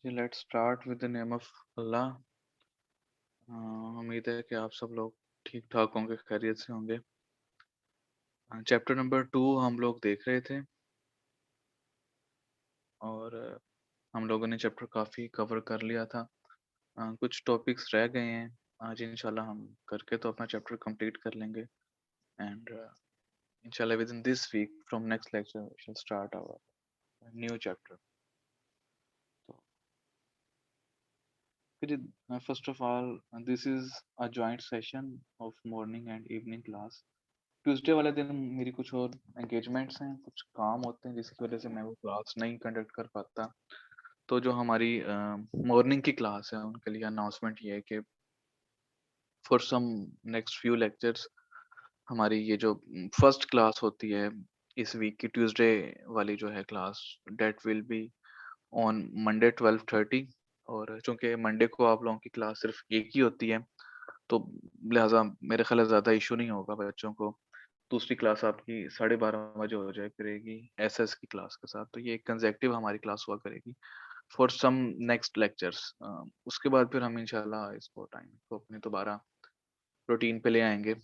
Let's start with the name of Allah. उम्मीद है कि आप सब लोग ठीक ठाक होंगे, खैरियत से होंगे। चैप्टर नंबर 2 हम लोग देख रहे थे और हम लोगों ने चैप्टर काफ़ी कवर कर लिया था। कुछ टॉपिक्स रह गए हैं। आज इंशाल्लाह हम करके तो अपना चैप्टर कंप्लीट कर लेंगे एंड इंशाल्लाह within this week from next lecture we shall start our new chapter. First of all, this is a joint session of morning and evening class. Tuesday वाले दिन मेरी कुछ और एंगेजमेंट्स हैं, कुछ काम होते हैं जिसकी वजह से मैं वो क्लास नहीं कंडक्ट कर पाता। तो जो हमारी मॉर्निंग की क्लास है उनके लिए अनाउंसमेंट ये है कि for some next few lectures हमारी ये जो फर्स्ट क्लास होती है इस वीक की ट्यूसडे वाली जो है class, date will be on Monday 12:30। और चूंकि मंडे को आप लोगों की क्लास सिर्फ एक ही होती है तो लिहाजा मेरे ख्याल ज़्यादा इशू नहीं होगा बच्चों को। दूसरी क्लास आपकी 12:30 बजे हो जाया करेगी एसएस की क्लास के साथ, तो ये कंसेक्टिव हमारी क्लास हुआ करेगी फॉर सम नेक्स्ट लेक्चर्स। उसके बाद फिर हम इंशाल्लाह इसको टाइम को अपने दोबारा रूटीन पे ले आएंगे।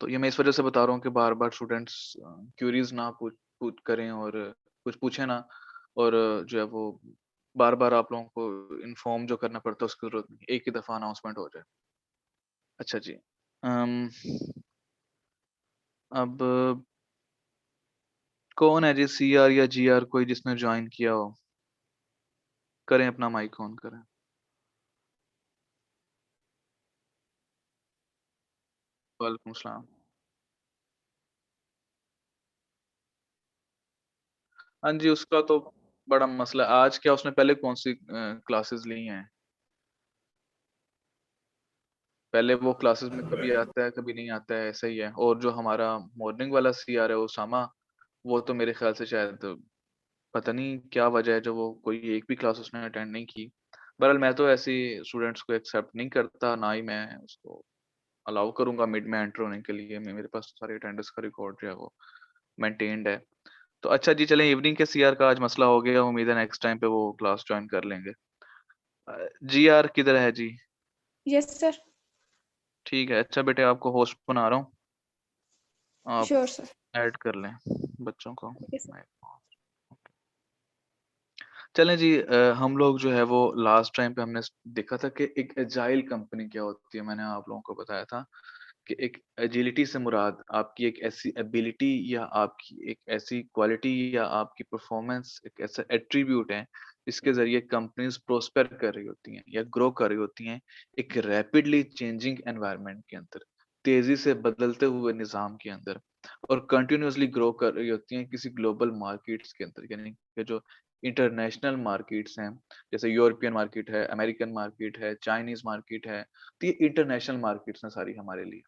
तो ये मैं इस वजह से बता रहा हूँ कि बार बार स्टूडेंट्स क्यूरीज ना पूछ पूछ करें और कुछ पूछे ना, और जो है वो बार बार आप लोगों को इन्फॉर्म जो करना पड़ता है उसकी जरूरत नहीं, एक ही दफा अनाउंसमेंट हो जाए। अच्छा जी। अम, अब कौन है जी, सी आर या जी आर, कोई जिसने ज्वाइन किया हो? करें अपना माइक ऑन करें। वालेकुम सलाम। हाँ जी, उसका तो बड़ा मसला। आज क्या उसने पहले कौन सी क्लासेस ली हैं? पहले वो क्लासेस में कभी आता है कभी नहीं आता है, ऐसा ही है। और जो हमारा मॉर्निंग वाला सी आर है उसामा, वो तो मेरे ख्याल से शायद पता नहीं क्या वजह है जो वो कोई एक भी क्लास उसने अटेंड नहीं की। बहरहाल मैं तो ऐसे स्टूडेंट्स को एक्सेप्ट नहीं करता, ना ही मैं उसको अलाउ करूंगा मिड में एंटर होने के लिए। मेरे पास तो सारे अटेंडेंस का रिकॉर्ड जो है वो मेंटेन्ड है। तो अच्छा जी, चलें, इवनिंग के सीआर का आज मसला हो गया। उम्मीद है नेक्स्ट टाइम पे वो क्लास ज्वाइन कर लेंगे। जी आर किधर है जी? Yes sir. ठीक है, अच्छा बेटे, आपको होस्ट बना रहा हूँ, आप श्योर सर। ऐड कर लें बच्चों को। Okay sir. चलें जी, हम लोग जो है वो लास्ट टाइम पे हमने देखा था कि एक एजाइल कंपनी क्या होती है। मैंने आप लोगों को बताया था कि एक एजिलिटी से मुराद आपकी एक ऐसी एबिलिटी या आपकी एक ऐसी क्वालिटी या आपकी परफॉर्मेंस, एक ऐसा एट्रीब्यूट है जिसके जरिए कंपनीज प्रोस्पर कर रही होती हैं या ग्रो कर रही होती हैं एक रैपिडली चेंजिंग एनवायरनमेंट के अंदर, तेजी से बदलते हुए निज़ाम के अंदर, और कंटिन्यूअसली ग्रो कर रही होती हैं किसी ग्लोबल मार्केट्स के अंदर। यानी कि जो इंटरनेशनल मार्केट्स हैं, जैसे यूरोपियन मार्केट है, अमेरिकन मार्केट है, चाइनीज मार्केट है, तो ये इंटरनेशनल मार्केट्स हैं सारी हमारे लिए।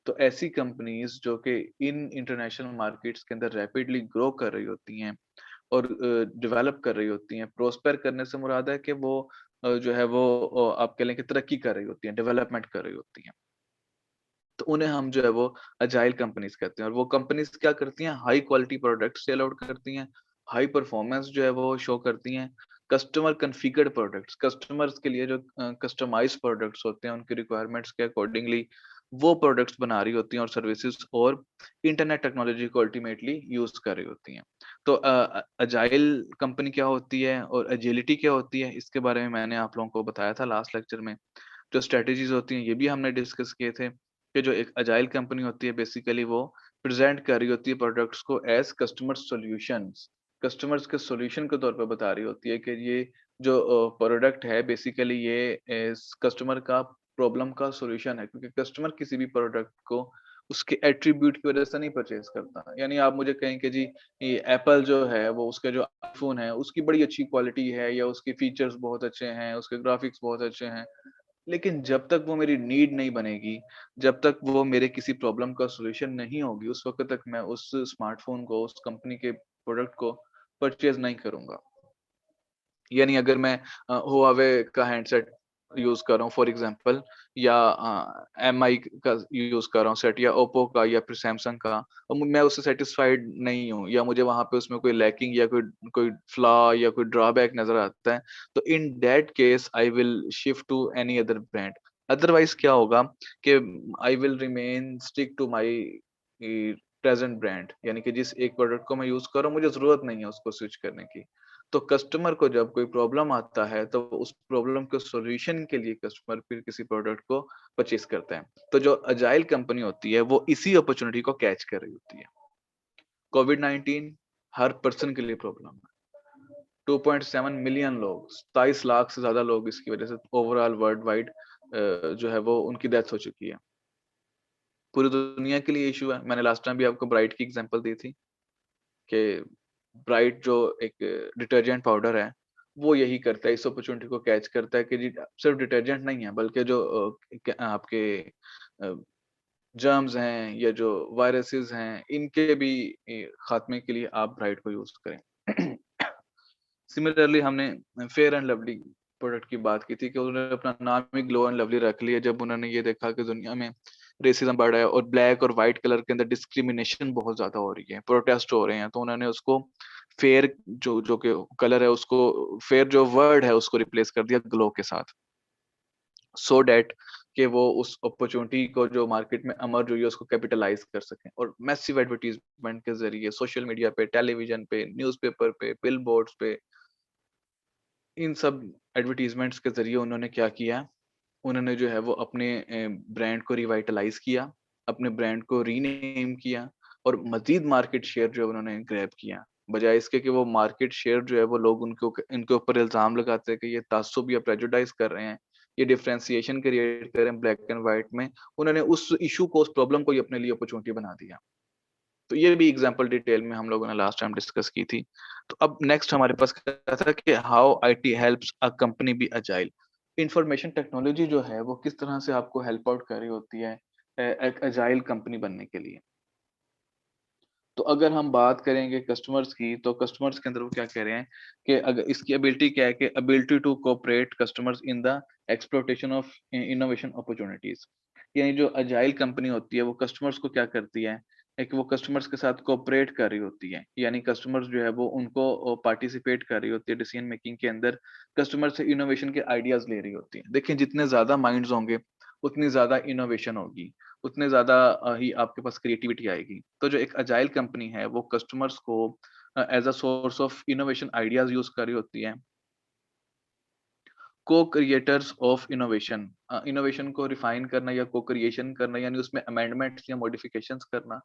तो ऐसी कंपनीज जो कि इन इंटरनेशनल मार्केट्स के अंदर रैपिडली ग्रो कर रही होती हैं और डेवलप कर रही होती हैं। प्रोस्पर करने से मुराद है कि वो जो है वो आप कह लें कि तरक्की कर रही होती हैं, डेवलपमेंट कर रही होती हैं। तो उन्हें हम जो है वो अजाइल कंपनीज कहते हैं। और वो कंपनीज क्या करती हैं? High quality product sell out करती हैं, हाई परफॉर्मेंस जो है वो शो करती हैं, कस्टमर कॉन्फ़िगर्ड प्रोडक्ट्स, कस्टमर्स के लिए जो कस्टमाइज्ड प्रोडक्ट्स होते हैं उनकी रिक्वायरमेंट्स के अकॉर्डिंगली वो प्रोडक्ट्स बना रही होती हैं और सर्विसेज, और इंटरनेट टेक्नोलॉजी को अल्टीमेटली यूज कर रही होती हैं। तो अजाइल कंपनी क्या होती है और एजिलिटी क्या होती है, इसके बारे में मैंने आप लोगों को बताया था लास्ट लेक्चर में। जो स्ट्रेटजीज होती हैं ये भी हमने डिस्कस किए थे कि जो एक अजाइल कंपनी होती है बेसिकली वो प्रेजेंट कर रही होती है प्रोडक्ट्स को एज कस्टमर सॉल्यूशंस, कस्टमर्स के सॉल्यूशन के तौर पे बता रही होती है कि ये जो प्रोडक्ट है बेसिकली ये इस कस्टमर का प्रॉब्लम का सॉल्यूशन है। क्योंकि कस्टमर किसी भी प्रोडक्ट को उसके एट्रीब्यूट की वजह से नहीं परचेज करता। यानी आप मुझे कहें कि जी ये एप्पल जो है वो उसके जो आईफोन है उसकी बड़ी अच्छी क्वालिटी है या उसके फीचर्स बहुत अच्छे हैं, उसके ग्राफिक्स बहुत अच्छे हैं, लेकिन जब तक वो मेरी नीड नहीं बनेगी, जब तक वो मेरे किसी प्रॉब्लम का सॉल्यूशन नहीं होगी, उस वक़्त तक मैं उस स्मार्टफ़ोन को, उस कंपनी के प्रोडक्ट को परचेज़ नहीं करूँगा। यानी अगर मैं हुआवे का हैंडसेट यूज कर रहा हूँ फॉर एग्जांपल, या एमआई का यूज कर रहा हूँ सेट, या ओप्पो का, या फिर सैमसंग का, और मैं उससे सेटिस्फाइड नहीं हूँ, या मुझे वहां पे उसमें कोई लैकिंग या कोई कोई फ्लॉ या कोई ड्रॉबैक नजर आता है, तो in that case I will shift to any other brand. Otherwise क्या होगा कि I will remain stick to my present brand, यानी कि जिस एक प्रोडक्ट को मैं यूज कर रहा हूँ मुझे जरूरत नहीं है उसको स्विच करने की। तो कस्टमर को जब कोई प्रॉब्लम आता है तो उस प्रॉब्लम के सॉल्यूशन के लिए कस्टमर फिर किसी प्रोडक्ट को परचेज करता है। तो जो अजाइल कंपनी होती है वो इसी अपॉर्चुनिटी को कैच कर रही होती है। कोविड 19 हर पर्सन के लिए प्रॉब्लम है। 2.7 मिलियन लोग, 27 लाख से ज्यादा लोग इसकी वजह से ओवरऑल वर्ल्ड वाइड जो है वो उनकी डेथ हो चुकी है। पूरी दुनिया के लिए इशू है। मैंने लास्ट टाइम भी आपको ब्राइट की एग्जांपल दी थी कि ब्राइट जो एक डिटर्जेंट पाउडर है, वो यही करता है, इस अपॉर्चुनिटी को कैच करता है कि जी सिर्फ डिटर्जेंट नहीं है बल्कि जो आपके जर्म्स हैं या जो वायरसेस हैं, इनके भी खात्मे के लिए आप ब्राइट को यूज करें। सिमिलरली हमने फेयर एंड लवली प्रोडक्ट की बात की थी कि उन्होंने अपना नाम ही ग्लो एंड लवली रख लिया जब उन्होंने ये देखा कि दुनिया में रेसिज्म बढ़ रहा है और ब्लैक और व्हाइट कलर के अंदर डिस्क्रिमिनेशन बहुत ज्यादा हो रही है, प्रोटेस्ट हो रहे हैं, तो उन्होंने उसको फेयर जो जो कि कलर है उसको, फेयर जो वर्ड है उसको रिप्लेस कर दिया ग्लो के साथ, सो डैट कि वो उस अपॉर्चुनिटी को जो मार्केट में इमर्ज हुई है उसको कैपिटलाइज कर सकें, और मैसिव एडवर्टीजमेंट के जरिए सोशल मीडिया पे, टेलीविजन पे, न्यूज़पेपर पे, बिल बोर्ड्स पे, इन सब एडवर्टाइजमेंट्स के ज़रिए उन्होंने क्या किया, उन्होंने जो है वो अपने ब्रांड को रिवाइटलाइज़ किया, अपने ब्रांड को रीनेम किया, और मज़ीद मार्केट शेयर जो है उन्होंने ग्रैब किया। बजाय इसके कि वो मार्केट शेयर जो है वो लोग उनको इनके ऊपर इल्ज़ाम लगाते हैं कि ये ताज्जुब या प्रेजुडाइज़ कर रहे हैं, ये डिफरेंशिएशन क्रिएट कर रहे हैं ब्लैक एंड व्हाइट में। उन्होंने उस इश्यू को, उस प्रॉब्लम को ही अपने लिए अपॉर्च्युनिटी बना दिया। तो ये भी एग्जांपल डिटेल में हम लोगों ने लास्ट टाइम डिस्कस की थी। तो अब नेक्स्ट हमारे पास क्या था कि how IT helps a company be agile. Information technology जो है वो किस तरह से आपको हेल्प आउट कर रही होती है एक अजाइल कंपनी बनने के लिए। तो अगर हम बात करेंगे कस्टमर्स की, तो कस्टमर्स के अंदर वो क्या कह रहे हैं कि अगर इसकी एबिलिटी क्या है कि ability to cooperate customers in the exploitation of innovation opportunities. यानी जो अजाइल कंपनी होती है वो कस्टमर्स को क्या करती है, एक वो कस्टमर्स के साथ कोऑपरेट कर रही होती है, यानी कस्टमर्स जो है वो उनको पार्टिसिपेट कर रही होती है डिसीजन मेकिंग के अंदर, कस्टमर से इनोवेशन के आइडियाज ले रही होती है। देखिए जितने ज्यादा माइंड्स होंगे उतनी ज्यादा इनोवेशन होगी, उतने ज़्यादा ही आपके पास क्रिएटिविटी आएगी। तो जो एक अजाइल कंपनी है वो कस्टमर्स को as a source of innovation ideas use कर रही होती है। को-क्रिएटर्स ऑफ इनोवेशन, इनोवेशन को रिफाइन करना या को-क्रिएशन करना, यानी उसमें अमेंडमेंट्स या मॉडिफिकेशंस करना,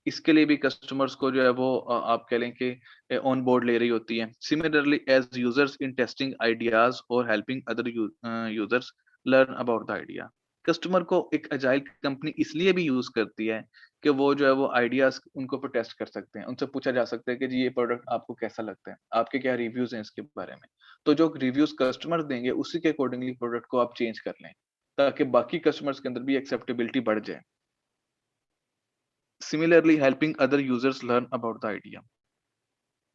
इसके लिए भी कस्टमर्स को जो है वो आप कह लें कि ऑन बोर्ड ले रही होती है। Similarly as users in testing ideas और helping other users learn about the idea. Customer को एक अजाइल कंपनी इसलिए भी यूज़ करती है कि वो जो है वो आइडियाज़ उनके ऊपर टेस्ट कर सकते हैं। उनसे पूछा जा सकता है कि जी ये प्रोडक्ट आपको कैसा लगता है? आपके क्या रिव्यूज़ हैं इसके बारे में? तो जो रिव्यूज कस्टमर देंगे उसी के अकॉर्डिंगली प्रोडक्ट को आप चेंज कर लें, ताकि बाकी कस्टमर्स के अंदर भी एक्सेप्टेबिलिटी बढ़ जाए। Similarly helping other users learn about the idea,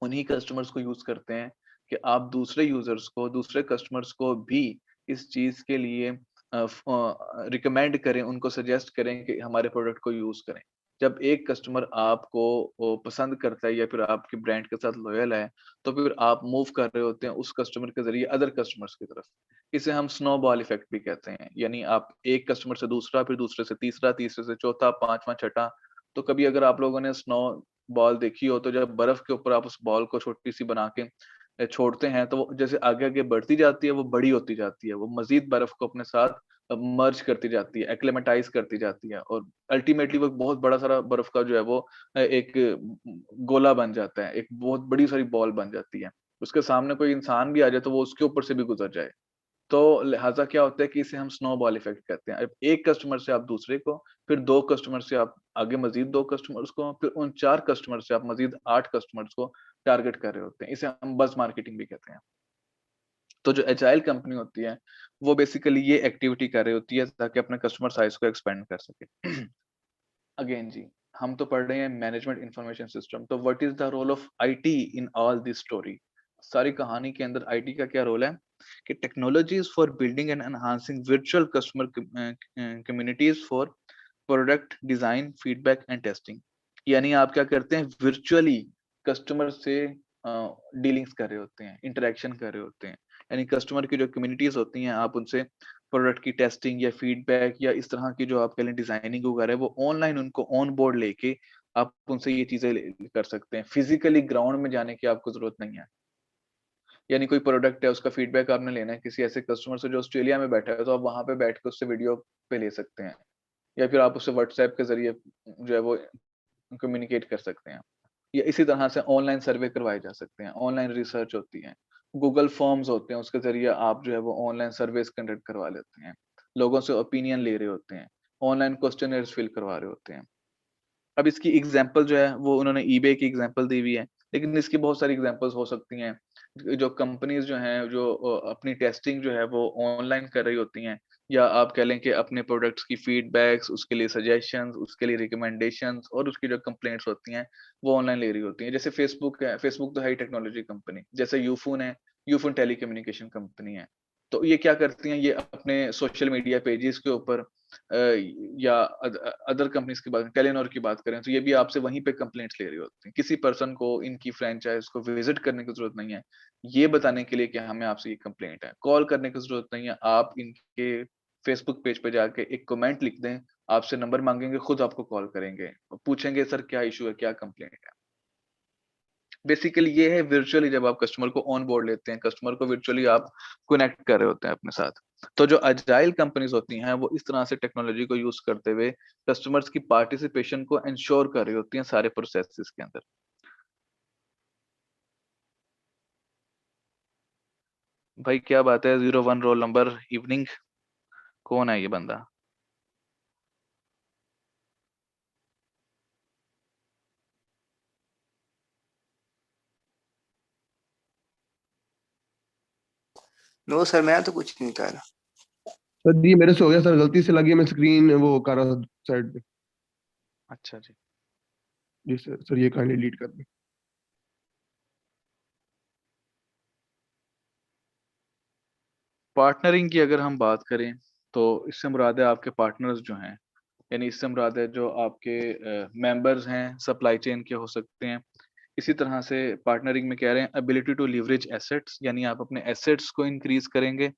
उन्हीं कस्टमर्स को यूज करते हैं कि आप दूसरे यूजर्स को, दूसरे कस्टमर्स को भी इस चीज के लिए रिकमेंड करें, उनको सजेस्ट करें कि हमारे प्रोडक्ट को यूज करें। जब एक कस्टमर आपको पसंद करता है या फिर आपके ब्रांड के साथ लॉयल है, तो फिर आप मूव कर रहे होते हैं उस कस्टमर के जरिए अदर कस्टमर्स की तरफ। इसे हम स्नोबॉल इफेक्ट भी कहते हैं, यानी आप एक कस्टमर से दूसरा, फिर दूसरे से तीसरा, तीसरे से चौथा, पांचवा, छठा। तो कभी अगर आप लोगों ने स्नो बॉल देखी हो, तो जब बर्फ के ऊपर आप उस बॉल को छोटी-सी बना के छोड़ते हैं, तो वो जैसे आगे-आगे बढ़ती जाती है, वो बड़ी होती जाती है। वो मज़ीद बर्फ को अपने साथ मर्ज करती जाती है, एक्लेमेटाइज़ करती जाती है, और अल्टीमेटली वो एक बहुत बड़ा सारा बर्फ का जो है वो एक गोला बन जाता है, एक बहुत बड़ी सारी बॉल बन जाती है। उसके सामने कोई इंसान भी आ जाए, तो वो उसके ऊपर से भी गुज़र जाए। तो लिहाज़ा क्या होता है कि इसे हम स्नोबॉल इफ़ेक्ट कहते हैं। अब एक कस्टमर से आप दूसरे को, फिर 2 कस्टमर से आप आगे मज़ीद 2 कस्टमर्स को, फिर उन 4 कस्टमर से आप मज़ीद 8 कस्टमर्स को टारगेट कर रहे होते हैं। इसे हम बज़ मार्केटिंग भी कहते हैं। तो जो एजाइल कंपनी होती है, वो बेसिकली ये एक्टिविटी कर रही होती है ताकि अपने कस्टमर साइज़ को एक्सपेंड कर सके। अगेन जी, हम तो पढ़ रहे हैं मैनेजमेंट इन्फॉर्मेशन सिस्टम, तो what is the role of IT in all this story? सारी कहानी के अंदर आईटी का क्या रोल है? कि technologies for building and enhancing virtual customer communities for product design, feedback and testing. यानी आप क्या करते हैं, वर्चुअली कस्टमर से डीलिंग्स कर रहे होते हैं, इंटरेक्शन कर रहे होते हैं। यानी कस्टमर की जो कम्युनिटीज होती हैं, आप उनसे प्रोडक्ट की टेस्टिंग या फीडबैक या इस तरह की जो आप कह लें डिजाइनिंग वगैरह, वो ऑनलाइन उनको ऑन बोर्ड लेके आप उनसे ये चीजें कर सकते हैं। फिजिकली ग्राउंड में जाने की आपको जरूरत नहीं है। यानी कोई प्रोडक्ट है, उसका फीडबैक आपने लेना है किसी ऐसे कस्टमर से जो ऑस्ट्रेलिया में बैठा है, तो आप वहां पे बैठ के उससे वीडियो पे ले सकते हैं, या फिर आप उससे व्हाट्सएप के जरिए जो है वो कम्युनिकेट कर सकते हैं। या इसी तरह से ऑनलाइन सर्वे करवाए जा सकते हैं, ऑनलाइन रिसर्च होती है, गूगल फॉर्म्स होते हैं, उसके जरिए आप जो है वो ऑनलाइन सर्वेस कंडक्ट करवा लेते हैं, लोगों से ओपिनियन ले रहे होते हैं, ऑनलाइन क्वेश्चनर्स फिल करवा रहे होते हैं। अब इसकी एग्जांपल जो है वो उन्होंने ईबे की एग्जांपल दी हुई है, लेकिन इसकी बहुत सारी एग्जांपल्स हो सकती हैं। जो कंपनीज जो हैं, जो अपनी टेस्टिंग जो है वो ऑनलाइन कर रही होती हैं, या आप कह लें कि अपने प्रोडक्ट्स की फीडबैक्स, उसके लिए सजेशंस, उसके लिए रिकमेंडेशंस और उसकी जो कंप्लेंट्स होती हैं, वो ऑनलाइन ले रही होती हैं। जैसे फेसबुक है, फेसबुक तो है ही टेक्नोलॉजी कंपनी। जैसे यूफोन है, यूफोन टेलीकम्युनिकेशन कंपनी है। तो ये क्या करती हैं, ये अपने सोशल मीडिया पेजेस के ऊपर या अदर कंपनीज की बात, टेलीनॉर की बात करें, तो ये भी आपसे वहीं पे कंप्लेंट्स ले रही होती हैं। किसी पर्सन को इनकी फ्रेंचाइज को विजिट करने की जरूरत नहीं है, ये बताने के लिए कि हमें आपसे ये कंप्लेंट है। कॉल करने की जरूरत नहीं है, आप इनके फेसबुक पेज पे जाके एक कमेंट लिख दें, आपसे नंबर मांगेंगे, खुद आपको कॉल करेंगे और पूछेंगे सर क्या इशू है, क्या कंप्लेंट है। बेसिकली ये है वर्चुअली जब आप कस्टमर को ऑन बोर्ड लेते हैं, कस्टमर को वर्चुअली आप कनेक्ट कर रहे होते हैं अपने साथ। तो जो अजाइल कंपनीज होती हैं, वो इस तरह से टेक्नोलॉजी को यूज करते हुए कस्टमर्स की पार्टिसिपेशन को इंश्योर कर रही होती हैं सारे प्रोसेसेस के अंदर। भाई क्या बात है, 01 रोल नंबर इवनिंग, कौन है ये बंदा? नो सर, मैं तो कुछ नहीं कर रहा। सर ये मेरे से हो गया सर, गलती से लगी, मैं स्क्रीन वो कर रहा था साइड पे। अच्छा जी। जी सर, सर ये काइंडली डिलीट कर दें। पार्टनरिंग की अगर हम बात करें, तो इससे मुराद है आपके पार्टनर्स जो हैं, यानी इससे मुराद है जो आपके मेंबर्स हैं, सप्लाई चेन के हो सकते हैं। इसी तरह से पार्टनरिंग में कह रहे हैं एबिलिटी टू लीवरेज एसेट्स, यानी आप अपने एसेट्स को इंक्रीज करेंगे,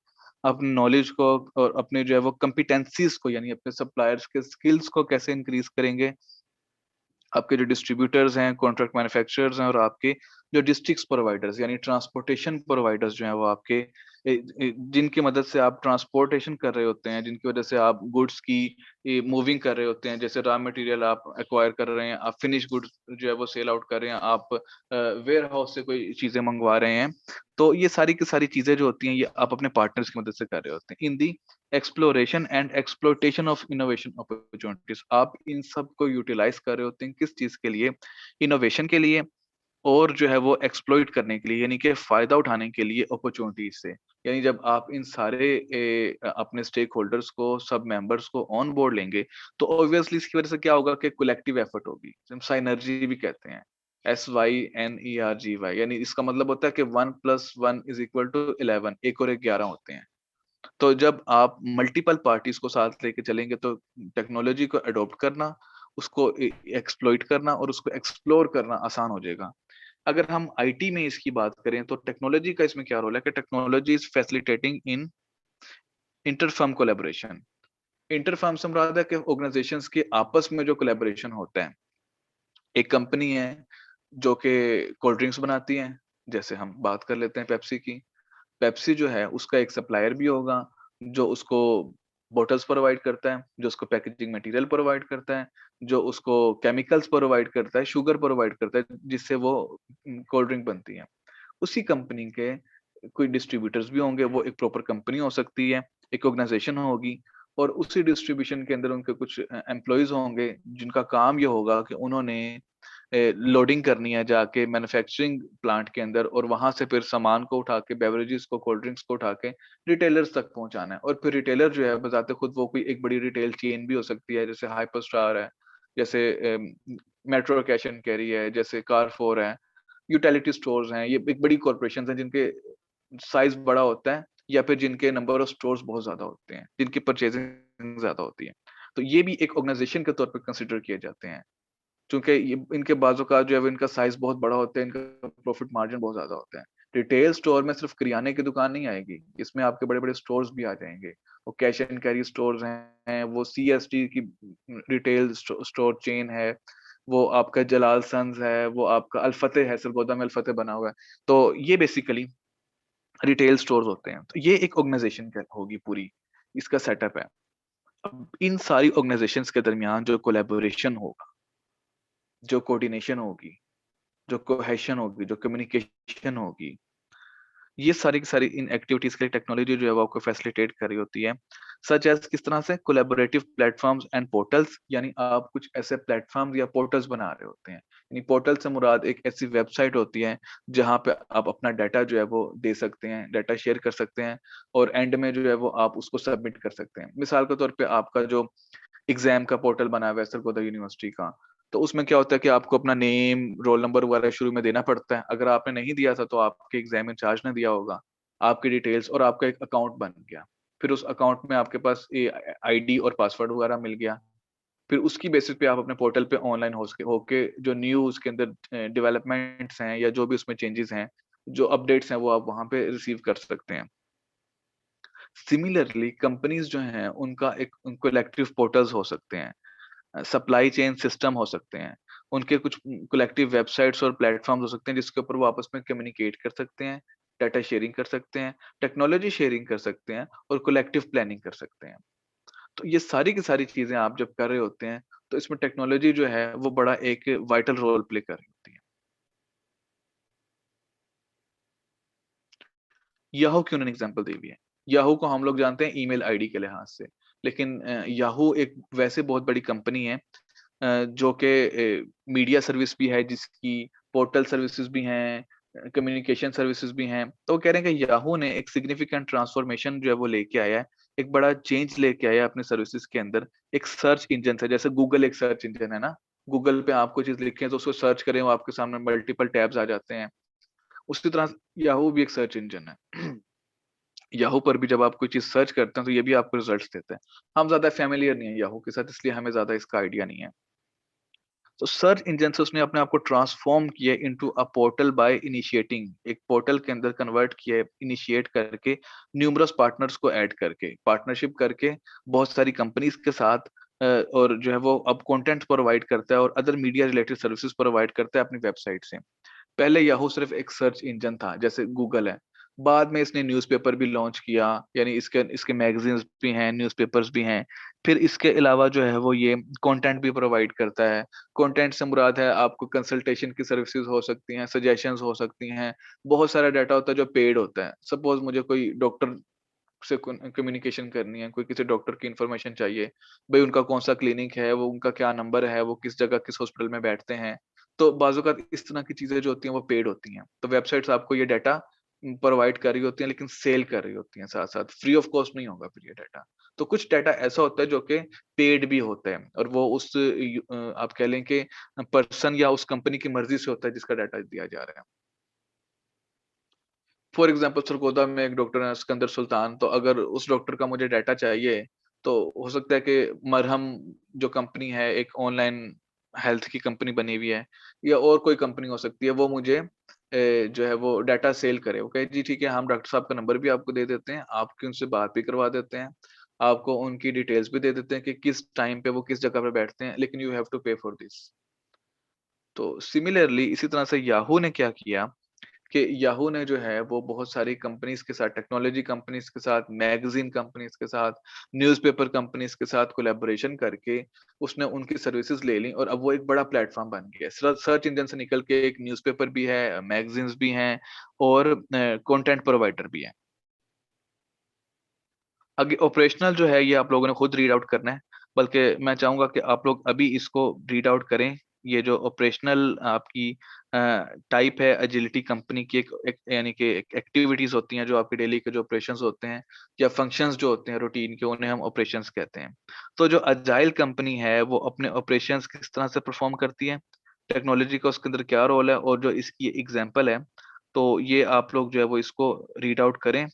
अपने नॉलेज को और अपने जो है वो कम्पिटेंसीज को, यानी अपने सप्लायर्स के स्किल्स को कैसे इंक्रीज करेंगे। आपके जो डिस्ट्रीब्यूटर्स हैं, कॉन्ट्रैक्ट मैन्युफैक्चरर्स हैं, और आपके जो लॉजिस्टिक्स प्रोवाइडर्स यानी ट्रांसपोर्टेशन प्रोवाइडर्स जो हैं, वो आपके जिनकी मदद से आप ट्रांसपोर्टेशन कर रहे होते हैं, जिनकी वजह से आप गुड्स की मूविंग कर रहे होते हैं, जैसे रॉ मटेरियल आप एक्वायर कर रहे हैं, आप फिनिश गुड्स जो है वो सेल आउट कर रहे हैं, आप वेयर हाउस से कोई चीजें मंगवा रहे हैं। तो ये सारी की सारी चीजें जो होती हैं, ये आप अपने पार्टनर्स की मदद से कर रहे होते हैं in the exploration and exploitation of innovation opportunities. आप इन सब को यूटिलाइज कर रहे होते हैं किस चीज के लिए? इनोवेशन के लिए, और जो है वो एक्सप्लॉइट करने के लिए, यानी कि फायदा उठाने के लिए अपॉर्चुनिटीज से। यानी जब आप इन सारे अपने स्टेक होल्डर्स को, सब मेंबर्स को ऑन बोर्ड लेंगे, तो ऑब्वियसली इसकी वजह से क्या होगा कि कलेक्टिव एफर्ट होगी, हम साइनर्जी भी कहते हैं, SYNERGY। यानी इसका मतलब होता है कि 1+1=11, एक और एक 11 होते हैं। तो जब आप मल्टीपल पार्टीज को साथ लेके चलेंगे, तो टेक्नोलॉजी को अडॉप्ट करना, उसको एक्सप्लॉइट करना और उसको एक्सप्लोर करना आसान हो जाएगा। अगर हम आईटी में इसकी बात करें, तो टेक्नोलॉजी का इसमें क्या रोल है कि technology is facilitating in inter-firm collaboration. Inter-firm से मुराद है कि ऑर्गेनाइजेशंस के आपस में जो कोलैबोरेशन होता है। एक कंपनी है जो कि कोल्ड ड्रिंक्स बनाती है, जैसे हम बात कर लेते हैं पेप्सी की। पेप्सी जो है उसका एक सप्लायर भी होगा, जो उसको बॉटल्स प्रोवाइड करता है, जो उसको पैकेजिंग मटेरियल प्रोवाइड करता है, जो उसको केमिकल्स प्रोवाइड करता है, शुगर प्रोवाइड करता है, जिससे वो कोल्ड ड्रिंक बनती है। उसी कंपनी के कोई डिस्ट्रीब्यूटर्स भी होंगे, वो एक प्रॉपर कंपनी हो सकती है, एक ऑर्गेनाइजेशन होगी, और उसी डिस्ट्रीब्यूशन के अंदर उनके कुछ एम्प्लॉइज होंगे, जिनका काम ये होगा कि उन्होंने लोडिंग करनी है जाके मैन्युफैक्चरिंग प्लांट के अंदर, और वहां से फिर सामान को उठा के, बेवरेजेस को, कोल्ड ड्रिंक्स को उठा के रिटेलर्स तक पहुंचाना है। और फिर रिटेलर जो है बताते खुद वो कोई एक बड़ी रिटेल चेन भी हो सकती है, जैसे हाइपर स्टार है, जैसे मेट्रो कैश एंड कैरी है, जैसे कारफोर है, यूटिलिटी स्टोर्स हैं। ये एक बड़ी कॉर्पोरेशन हैं जिनके साइज बड़ा होता है, या फिर जिनके नंबर ऑफ स्टोर्स बहुत ज़्यादा होते हैं, जिनकी परचेज़िंग ज़्यादा होती है। तो ये भी एक ऑर्गनाइज़ेशन के तौर पे कंसिडर किए जाते हैं। चूँकि ये इनके बाज़-औक़ात जो है वो इनका साइज़ बहुत बड़ा होता है, इनका प्रॉफ़िट मार्जिन बहुत ज़्यादा होता है। रिटेल स्टोर में सिर्फ़ किराने की दुकान नहीं आएगी, इसमें आपके बड़े-बड़े स्टोर्स भी आ जाएँगे। वो कैश एंड कैरी स्टोर्स हैं, वो सीएसडी की रिटेल स्टोर चेन है, वो आपका जलाल सन्स है, वो आपका अल फतेह है, सरगोदा में अल फतेह बना हुआ है। तो ये बेसिकली रिटेल स्टोर्स होते हैं। तो ये एक ऑर्गनाइज़ेशन क होगी पूरी, इसका सेटअप है। अब इन सारी ऑर्गनाइज़ेशंस के दरमियान जो कोलैबोरेशन होगा, जो कोऑर्डिनेशन होगी, जो कोहेशन होगी, जो कम्युनिकेशन होगी, ये सारी की सारी इन एक्टिविटीज़ के लिए टेक्नोलॉजी जो है वो आपको फैसिलिटेट कर रही होती है। सच एज़ किस तरह से कोलैबोरेटिव प्लेटफ़ॉर्म्स एंड पोर्टल्स, यानी आप कुछ ऐसे प्लेटफ़ॉर्म्स या पोर्टल्स बना रहे होते हैं। यानी पोर्टल से मुराद एक ऐसी वेबसाइट होती है, जहाँ पे आप अपना डाटा जो है वो दे सकते हैं, डाटा शेयर कर सकते हैं और एंड में जो है वो आप उसको सबमिट कर सकते हैं। मिसाल के तौर पे आपका जो एग्ज़ाम का पोर्टल बना हुआ है सरगोदा यूनिवर्सिटी का, तो उसमें क्या होता है कि आपको अपना नेम, रोल नंबर वगैरह शुरू में देना पड़ता है। अगर आपने नहीं दिया था तो आपके एग्ज़ाम इंचार्ज ने दिया होगा, आपकी डिटेल्स और आपका एक अकाउंट बन गया। फिर उस अकाउंट में आपके पास आईडी और पासवर्ड वगैरह मिल गया। फिर उसकी बेसिस पे आप अपने पोर्टल पे ऑनलाइन होके जो न्यूज़ के अंदर डेवलपमेंट्स हैं या जो भी उसमें चेंजेज़ हैं, जो अपडेट्स हैं वो आप वहाँ पे रिसीव कर सकते हैं। सिमिलरली कंपनीज़ जो हैं उनका एक कलेक्टिव पोर्टल्स हो सकते हैं। सप्लाई चेन सिस्टम हो सकते हैं। उनके कुछ कलेक्टिव वेबसाइट्स और प्लेटफ़ॉर्म्स हो सकते हैं जिसके ऊपर वो आपस में कम्युनिकेट कर सकते हैं, डाटा शेयरिंग कर सकते हैं, टेक्नोलॉजी शेयरिंग कर सकते हैं और कलेक्टिव प्लानिंग कर सकते हैं। तो ये सारी की सारी चीज़ें आप जब कर रहे होते हैं, तो इसमें टेक्नोलॉजी जो है वो बड़ा एक वाइटल रोल प्ले कर रही होती है। याहू की उन्होंने एग्ज़ाम्पल दी हुई है। याहू को हम लोग जानते हैं ईमेल आईडी के लिहाज़ से, लेकिन याहू एक वैसे बहुत बड़ी कंपनी है जो कि मीडिया सर्विस भी है जिसकी, पोर्टल सर्विसेज़ भी हैं, कम्युनिकेशन सर्विसेज़ भी हैं। तो वो कह रहे हैं कि याहू ने एक सिग्निफिकेंट ट्रांसफॉर्मेशन जो है वो लेके आया है, एक बड़ा चेंज लेके आया है अपने सर्विसेज़ के अंदर। एक सर्च इंजन से, जैसे गूगल एक सर्च इंजन है ना, गूगल पे आप कोई चीज़ लिखें तो उसको सर्च करें, वो आपके सामने मल्टीपल टैब्स आ जाते हैं। उसी तरह याहू भी एक सर्च इंजन है। याहू पर भी जब आप कोई चीज़ सर्च करते हैं तो ये भी आपको रिज़ल्ट्स देता है। हम ज़्यादा फ़ैमिलियर नहीं है याहू के साथ, इसलिए हमें ज़्यादा इसका आइडिया नहीं है। तो सर्च इंजन से उसने अपने आप को ट्रांसफ़ॉर्म किया into a portal bye initiating, एक पोर्टल के अंदर कन्वर्ट किया है, इनिशिएट करके, न्यूमरस पार्टनर्स को ऐड करके, पार्टनरशिप करके बहुत सारी कंपनीज़ के साथ और जो है वो अब कंटेंट प्रोवाइड करता है और other media related services provide करता है अपनी वेबसाइट से। पहले याहू सिर्फ एक सर्च इंजन था, जैसे गूगल है। बाद में इसने न्यूज़पेपर भी लॉन्च किया, यानी इसके इसके मैगज़ीन्स भी हैं, न्यूज़पेपर्स भी हैं। फिर इसके अलावा जो है वो ये कंटेंट भी प्रोवाइड करता है। कंटेंट से मुराद है आपको कंसल्टेशन की सर्विसेज़ हो सकती हैं, सजेशंस हो सकती हैं। बहुत सारा डाटा होता है जो पेड होता है। सपोज़ मुझे कोई डॉक्टर से कम्युनिकेशन करनी है, कोई किसी डॉक्टर की इन्फॉर्मेशन चाहिए, भई उनका कौन-सा क्लिनिक है, वो उनका क्या नंबर है, वो किस जगह किस हॉस्पिटल में बैठते हैं। तो बाज़-औक़ात इस तरह की चीज़ें जो होती हैं वो पेड होती हैं। तो वेबसाइट्स आपको ये डाटा प्रोवाइड कर रही होती हैं लेकिन सेल कर रही होती हैं साथ-साथ, फ्री ऑफ कॉस्ट नहीं होगा फिर ये डाटा। तो कुछ डाटा ऐसा होता है जो कि पेड भी होता है और वो आप कह लें कि पर्सन या उस कंपनी की मर्ज़ी से होता है जिसका डाटा दिया जा रहा है। फॉर एग्ज़ाम्पल सरगोदा में एक डॉक्टर है सिकंदर सुल्तान, तो अगर उस डॉक्टर का मुझे डाटा चाहिए, तो हो सकता है कि मरहम जो कंपनी है, एक ऑनलाइन हेल्थ की कंपनी बनी हुई है या और कोई कंपनी हो सकती है, वो मुझे जो है वो डाटा सेल करे। वो कहे जी ठीक है, हम डॉक्टर साहब का नंबर भी आपको दे देते हैं, आपकी उनसे बात भी करवा देते हैं, आपको उनकी डिटेल्स भी दे देते हैं कि किस टाइम पे वो किस जगह पे बैठते हैं, लेकिन यू हैव टू पे फॉर दिस। तो सिमिलरली इसी तरह से याहू ने क्या किया कि याहू ने जो है वो बहुत सारी कंपनीज़ के साथ, टेक्नोलॉजी कंपनीज़ के साथ, मैगज़ीन कंपनीज़ के साथ, न्यूज़पेपर कंपनीज़ के साथ कोलैबोरेशन करके उसने उनकी सर्विसेज़ ले ली और अब वो एक बड़ा प्लेटफ़ॉर्म बन गया है। सर्च इंजन से निकल के एक न्यूज़पेपर भी है, मैगज़ीन्स भी हैं और कंटेंट प्रोवाइडर भी है। आगे ऑपरेशनल जो है ये आप लोगों ने खुद रीड आउट करना है, बल्कि मैं चाहूँगा कि आप लोग अभी इसको रीड आउट करें। ये जो ऑपरेशनल आपकी अ, टाइप है एजिलिटी कंपनी की, एक एक यानी कि एक एक्टिविटीज़ होती हैं जो आपके डेली के जो ऑपरेशंस होते हैं या फंक्शंस जो होते हैं रूटीन के, उन्हें हम ऑपरेशंस कहते हैं। तो जो अजाइल कंपनी है वो अपने ऑपरेशंस किस तरह से परफ़ॉर्म करती है, टेक्नोलॉजी का उसके अंदर क्या रोल है और जो इसकी एग्ज़ाम्पल है, तो ये आप लोग जो है वो इसको रीड आउट करें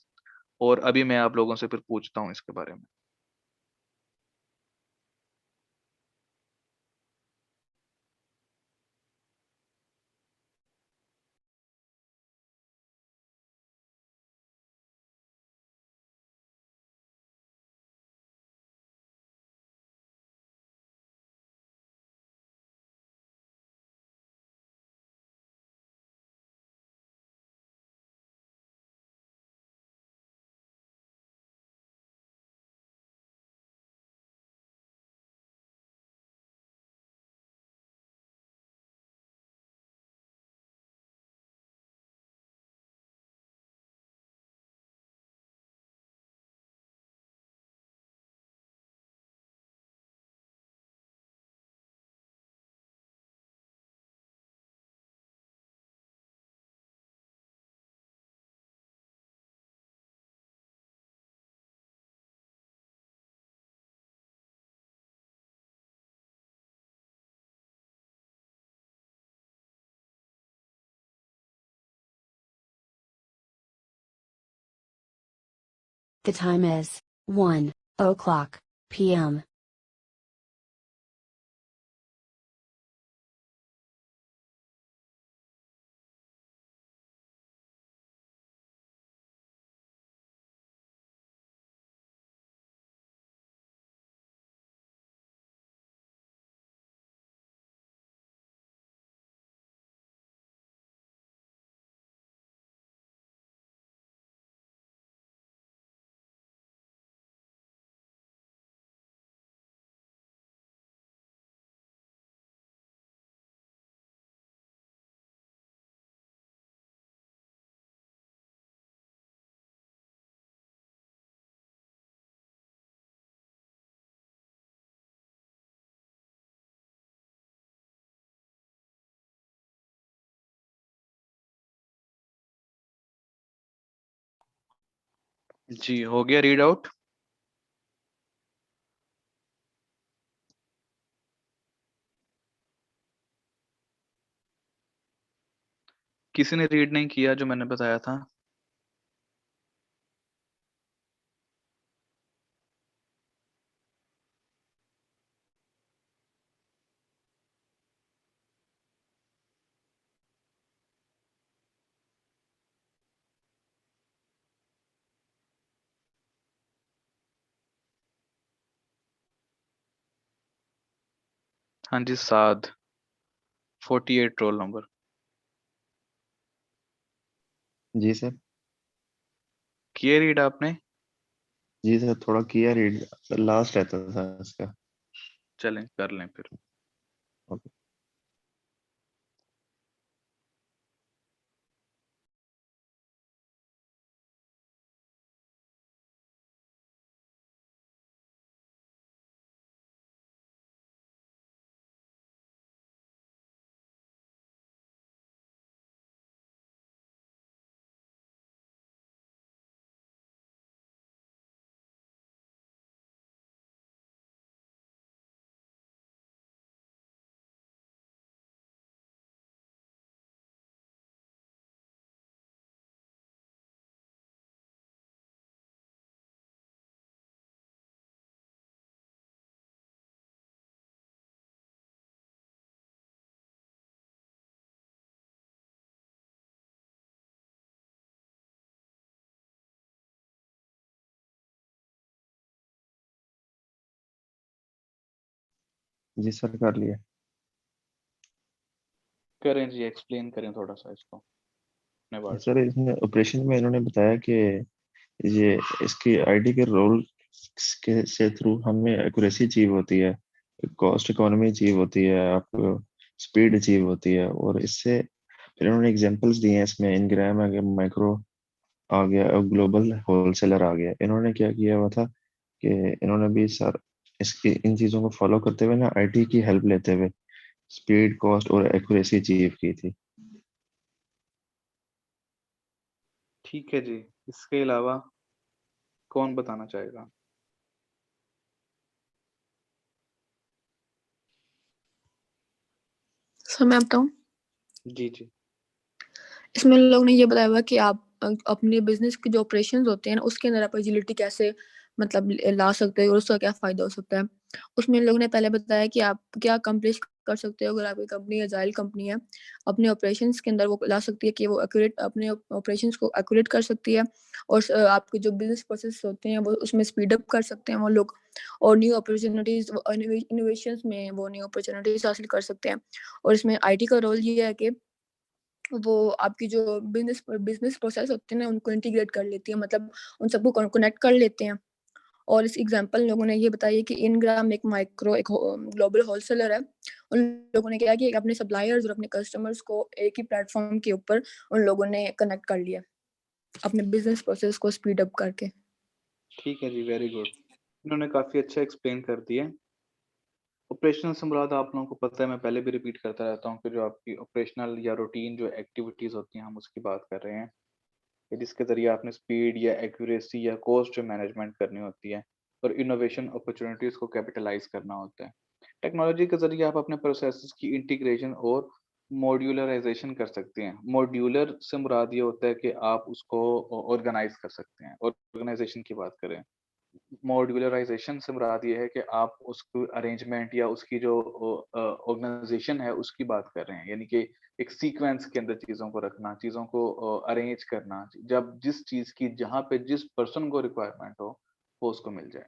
और अभी मैं आप लोगों से फिर पूछता हूँ इसके बारे में। The time is 1:00 p.m. जी, हो गया रीड आउट? किसी ने रीड नहीं किया जो मैंने बताया था? हाँ जी, साद 48 रोल नंबर। जी सर। किए रीड आपने? जी सर, थोड़ा किया रीड, लास्ट रहता था इसका। चलें कर लें फिर। ओके। जी सर, कर लिया। करें जी, एक्सप्लेन करें थोड़ा सा इसको अपने वर्ड्स सर, में। इसमें ऑपरेशन में इन्होंने बताया कि ये इसकी आईडी के रोल के से थ्रू हमें एक्यूरेसी अचीव होती है, कॉस्ट इकोनॉमी अचीव होती है, आपको स्पीड अचीव होती है। और इससे फिर इन्होंने एग्जांपल्स दिए हैं इसमें, इनग्राम आ गया, माइक्रो आ गया और ग्लोबल होलसेलर आ गया। इन्होंने क्या किया हुआ था कि इन्होंने भी सर इसकी इन चीज़ों को फॉलो करते हुए ना आईटी की हेल्प लेते हुए स्पीड, कॉस्ट और एक्यूरेसी अचीव की थी। ठीक है जी, इसके अलावा कौन बताना चाहेगा? सर मैं बताऊं, जी जी। इसमें लोग ने ये बताया हुआ कि आप अपने बिजनेस के जो ऑपरेशंस होते हैं ना उसके अंदर आप एजिलिटी कैसे मतलब ला सकते हो और उसका क्या फ़ायदा हो सकता है। उसमें इन लोगों ने पहले बताया कि आप क्या अकम्प्लिश कर सकते हो अगर आपकी कंपनी एजाइल कंपनी है। अपने ऑपरेशंस के अंदर वो ला सकती है कि वो एक्यूरेट अपने ऑपरेशंस को एक्यूरेट कर सकती है और आपके जो बिज़नेस प्रोसेस होते हैं वो उसमें स्पीड अप कर सकते हैं वो लोग और न्यू अपॉर्च्युनिटीज़ इनोवेशंस में वो न्यू अपॉर्च्युनिटीज़ हासिल कर सकते हैं। और इसमें आईटी का रोल ये है कि वो आपकी जो बिज़नेस प्रोसेस होते हैं ना उनको इंटीग्रेट कर लेती है, मतलब उन सबको कनेक्ट कर लेते हैं। और इस एग्जांपल लोगों ने ये बताया है कि इनग्राम एक ग्लोबल होलसेलर है। उन लोगों ने क्या किया कि अपने सप्लायर्स और अपने कस्टमर्स को एक ही प्लेटफॉर्म के ऊपर उन लोगों ने कनेक्ट कर लिया, अपने बिज़नेस प्रोसेस को स्पीड अप करके। ठीक है जी, वेरी गुड। इन्होंने काफ़ी अच्छा एक्सप्लेन कर दिया। ऑपरेशनल से मुराद आप लोगों को पता है, मैं पहले भी रिपीट करता रहता हूँ कि जो आपकी ऑपरेशनल या रूटीन जो एक्टिविटीज़ होती हैं, हम उसकी बात कर रहे हैं, कि जिसके ज़रिए आपने स्पीड या एक्यूरेसी या कॉस्ट मैनेजमेंट करनी होती है और इनोवेशन अपॉर्चुनिटीज़ को कैपिटलाइज़ करना होता है। टेक्नोलॉजी के ज़रिए आप अपने प्रोसेसेस की इंटीग्रेशन और मॉड्यूलराइज़ेशन कर सकते हैं। मॉड्यूलर से मुराद ये होता है कि आप उसको ऑर्गेनाइज़ कर सकते हैं। ऑर्गेनाइज़ेशन की बात करें, मॉड्यूलराइज़ेशन से मुराद ये है कि आप उसको अरेंजमेंट या उसकी जो ऑर्गेनाइज़ेशन है उसकी बात कर रहे हैं। यानी कि एक सीक्वेंस के अंदर चीज़ों को रखना, चीज़ों को अरेंज करना, जब जिस चीज़ की जहाँ पे जिस पर्सन को रिक्वायरमेंट हो, वो उसको मिल जाए।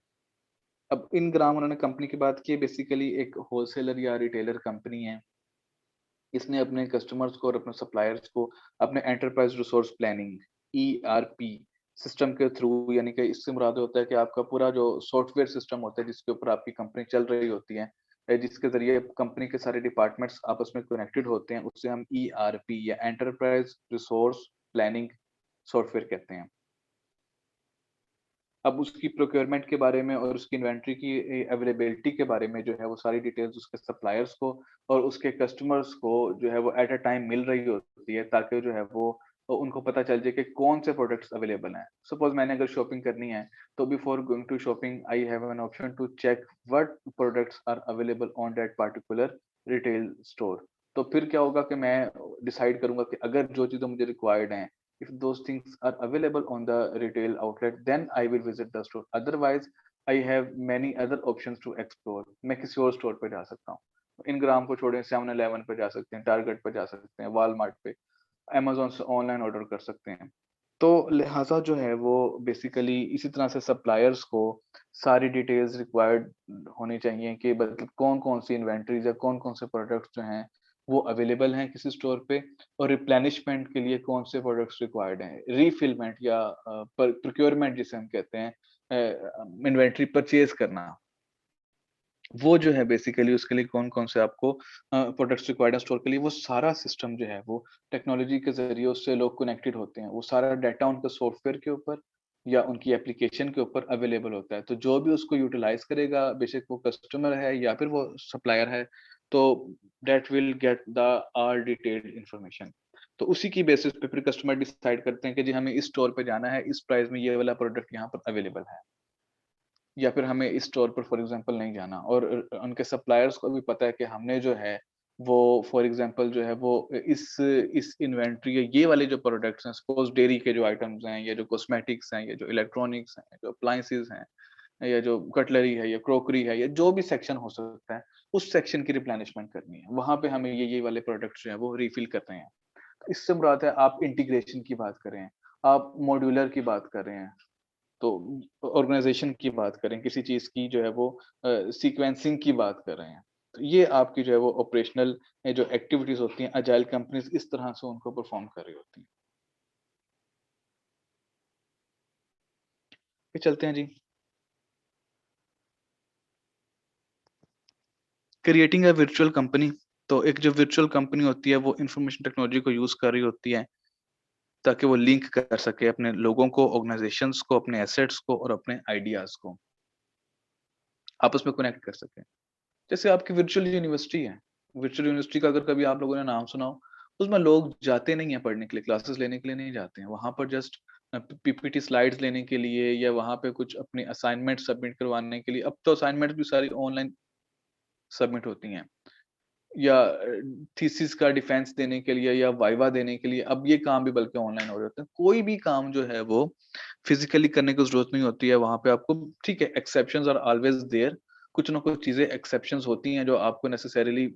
अब इनग्राम उन्होंने कंपनी की बात की है, बेसिकली एक होलसेलर या रिटेलर कंपनी है। इसने अपने कस्टमर्स को और अपने सप्लायर्स को अपने enterprise resource planning ERP system के थ्रू, यानी कि इससे मुराद होता है कि आपका पूरा जो सॉफ्टवेयर सिस्टम होता है जिसके ऊपर आपकी कंपनी चल रही होती है, जिसके जरिए कंपनी के सारे डिपार्टमेंट्स आपस में कनेक्टेड होते हैं, उससे हम ईआरपी या एंटरप्राइज रिसोर्स प्लानिंग सॉफ्टवेयर कहते हैं। अब उसकी प्रोक्योरमेंट के बारे में और उसकी इन्वेंट्री की अवेलेबिलिटी के बारे में जो है वो सारी डिटेल्स उसके सप्लायर्स को और उसके कस्टमर्स को जो है वो एट अ टाइम मिल रही होती है, ताकि जो है वो उनको पता चल जाए कि कौन से प्रोडक्ट्स अवेलेबल हैं। सपोज मैंने अगर शॉपिंग करनी है, तो before going to shopping I have an option to check what products are available on that particular retail store. तो फिर क्या होगा कि मैं डिसाइड करूंगा कि अगर जो चीज़ें मुझे रिक्वायर्ड हैं, if those things are available on the retail outlet, then I will visit the store. Otherwise I have many other options to explore. मैं किसी और स्टोर पे जा सकता हूँ। इनग्राम को छोड़े 7-Eleven पे जा सकते हैं, टारगेट पे जा सकते हैं, वॉलमार्ट पे, अमेज़न से ऑनलाइन ऑर्डर कर सकते हैं। तो लिहाजा जो है वो बेसिकली इसी तरह से सप्लायर्स को सारी डिटेल्स रिक्वायर्ड होनी चाहिए कि मतलब कौन-कौन सी इन्वेंटरीज़ या कौन-कौन से प्रोडक्ट्स जो हैं वो अवेलेबल हैं किसी स्टोर पे, और रिप्लेनिशमेंट के लिए कौन से प्रोडक्ट्स रिक्वायर्ड हैं, रीफिलमेंट या प्रोक्योरमेंट जिसे हम कहते हैं, इन्वेंटरी परचेज करना, वो जो है बेसिकली उसके लिए कौन-कौन से आपको प्रोडक्ट्स रिक्वायर्ड है स्टोर के लिए, वो सारा सिस्टम जो है वो टेक्नोलॉजी के ज़रिए उससे लोग कनेक्टेड होते हैं। वो सारा डाटा उनके सॉफ्टवेयर के ऊपर या उनकी एप्लीकेशन के ऊपर अवेलेबल होता है। तो जो भी उसको यूटिलाइज़ करेगा, बेशक वो कस्टमर है या फिर वो सप्लायर है, तो that will get the all detailed information. तो उसी की बेसिस पे फिर कस्टमर डिसाइड करते हैं कि जी हमें इस स्टोर पे जाना है, इस प्राइस में ये वाला प्रोडक्ट यहाँ पर अवेलेबल है। या फिर हमें इस स्टोर पर फॉर एग्जांपल नहीं जाना, और उनके सप्लायर्स को भी पता है कि हमने जो है वो फॉर एग्जांपल जो है वो इस इन्वेंटरी या ये वाले जो प्रोडक्ट्स हैं, सपोज डेयरी के जो आइटम्स हैं या जो कॉस्मेटिक्स हैं या जो इलेक्ट्रॉनिक्स हैं, जो अप्लायंसेस हैं या जो कटलरी है या क्रोकरी है या जो भी सेक्शन हो सकता है, उस सेक्शन की रिप्लेनिशमेंट करनी है। वहां पे हमें ये वाले प्रोडक्ट्स जो है वो रिफिल कर रहे हैं। तो इससे मुराद है आप इंटीग्रेशन की बात कर रहे हैं, आप मॉड्यूलर की बात कर रहे हैं, तो ऑर्गेनाइजेशन की बात करें, किसी चीज़ की जो है वो सीक्वेंसिंग की बात कर रहे हैं। तो ये आपकी जो है वो ऑपरेशनल जो एक्टिविटीज़ होती हैं, अजाइल कंपनीज़ इस तरह से उनको परफ़ॉर्म कर रही होती हैं। फिर चलते हैं जी। Creating a virtual company. तो एक जो वर्चुअल कंपनी होती है वो इन्फॉर्मेशन टेक्नोलॉजी को यूज़ कर रही होती है, ताकि वो लिंक कर सके अपने लोगों को, ऑर्गेनाइजेशंस को, अपने एसेट्स को और अपने आइडियाज़ को आपस में कनेक्ट कर सके। जैसे आपकी वर्चुअल यूनिवर्सिटी है, वर्चुअल यूनिवर्सिटी का अगर कभी आप लोगों ने नाम सुना हो, उसमें लोग जाते नहीं हैं पढ़ने के लिए, क्लासेस लेने के लिए नहीं जाते हैं। वहाँ पर जस्ट पीपीटी स्लाइड्स लेने के लिए या वहाँ पे कुछ अपनी असाइनमेंट सबमिट करवाने के लिए, अब तो असाइनमेंट भी सारी ऑनलाइन सबमिट होती हैं। या थीसिस का डिफेंस देने के लिए या वाइवा देने के लिए, अब ये काम भी बल्कि ऑनलाइन हो रहे होते हैं। कोई भी काम जो है वो फिजिकली करने की जरूरत नहीं होती है वहां पे आपको। ठीक है, एक्सेप्शंस आर ऑलवेज देयर, कुछ ना कुछ चीजें एक्सेप्शंस होती हैं जो आपको नेसेसरीली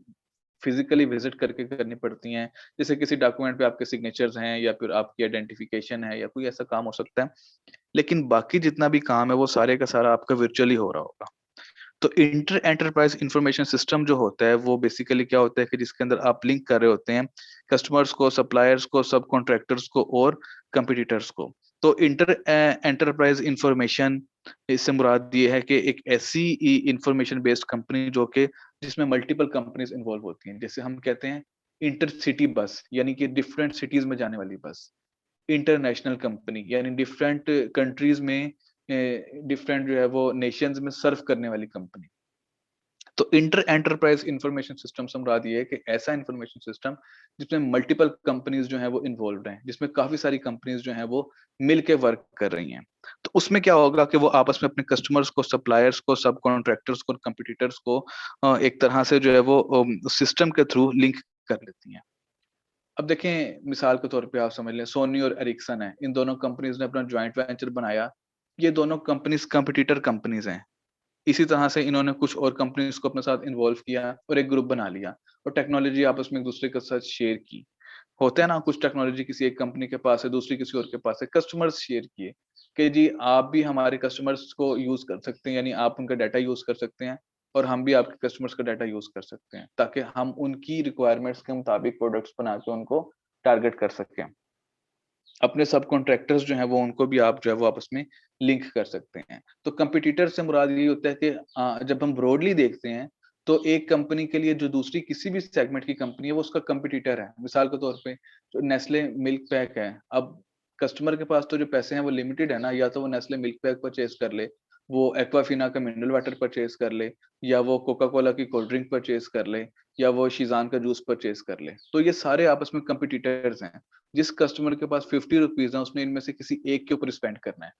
फिजिकली विजिट करके करनी पड़ती हैं। जैसे किसी डॉक्यूमेंट पे आपके सिग्नेचर्स हैं या फिर आपकी आइडेंटिफिकेशन है या कोई ऐसा काम हो सकता है, लेकिन बाकी जितना भी काम है वो सारे का सारा आपका वर्चुअली हो रहा होगा। तो इंटर एंटरप्राइज इंफॉर्मेशन सिस्टम जो होता है वो बेसिकली क्या होता है कि जिसके अंदर आप लिंक कर रहे होते हैं कस्टमर्स को, सप्लायर्स को, सब कॉन्ट्रैक्टर्स को और कंपटीटर्स को। तो इंटर एंटरप्राइज इंफॉर्मेशन, इससे मुराद ये है कि एक ऐसी इंफॉर्मेशन बेस्ड कंपनी जो कि जिसमें मल्टीपल कंपनीज इन्वॉल्व होती हैं। जैसे हम कहते हैं इंटर सिटी बस, यानी कि डिफरेंट सिटीज में जाने वाली बस। इंटरनेशनल कंपनी यानी डिफरेंट कंट्रीज में, डिफरेंट जो है वो नेशंस में सर्व करने वाली कंपनी। तो इंटर एंटरप्राइज इंफॉर्मेशन सिस्टम से मुराद ये है कि ऐसा इंफॉर्मेशन सिस्टम जिसमें मल्टीपल कंपनीज जो है वो इन्वॉल्व हैं, जिसमें काफी सारी कंपनीज जो है वो मिलके वर्क कर रही हैं। तो उसमें क्या होगा कि वो आपस में अपने कस्टमर्स को, सप्लायर्स को, सब कॉन्ट्रैक्टर्स को, कंपटीटर्स को एक तरह से जो है वो सिस्टम के थ्रू लिंक कर लेती हैं। अब देखें, मिसाल के तौर पे आप समझ लें सोनी और एरिक्सन है, इन दोनों कंपनीज ने अपना ज्वाइंट वेंचर बनाया। ये दोनों कंपनीज कंपटीटर कंपनीज हैं। इसी तरह से इन्होंने कुछ और कंपनीज को अपने साथ इन्वॉल्व किया और एक ग्रुप बना लिया और टेक्नोलॉजी आपस में एक दूसरे के साथ शेयर की। होता है ना, कुछ टेक्नोलॉजी किसी एक कंपनी के पास है, दूसरी किसी और के पास है, कस्टमर्स शेयर किए कि जी आप भी हमारे कस्टमर्स को यूज कर सकते हैं, यानी आप उनका डाटा यूज कर सकते हैं और हम भी आपके कस्टमर्स का डाटा यूज कर सकते हैं, ताकि हम उनकी रिक्वायरमेंट्स के मुताबिक प्रोडक्ट्स बना के उनको टारगेट कर सकें। अपने सब कॉन्ट्रैक्टर्स जो हैं वो उनको भी आप जो है वो आपस में लिंक कर सकते हैं। तो कंपटीटर से मुराद ये होता है कि जब हम ब्रॉडली देखते हैं तो एक कंपनी के लिए जो दूसरी किसी भी सेगमेंट की कंपनी है वो उसका कंपटीटर है। मिसाल के तौर पे जो नेस्ले मिल्क पैक है, अब कस्टमर के पास तो जो पैसे हैं वो लिमिटेड है ना, या तो वो नेस्ले मिल्क पैक परचेज कर ले, वो एक्वाफिना का मिनरल वाटर परचेज कर ले, या वो कोका कोला की कोल्ड ड्रिंक परचेज कर ले, या वो शीजान का जूस परचेज कर ले। तो ये सारे आपस में कंपटीटर्स हैं। जिस कस्टमर के पास 50 रुपीज है उसने इनमें से किसी एक के ऊपर स्पेंड करना है,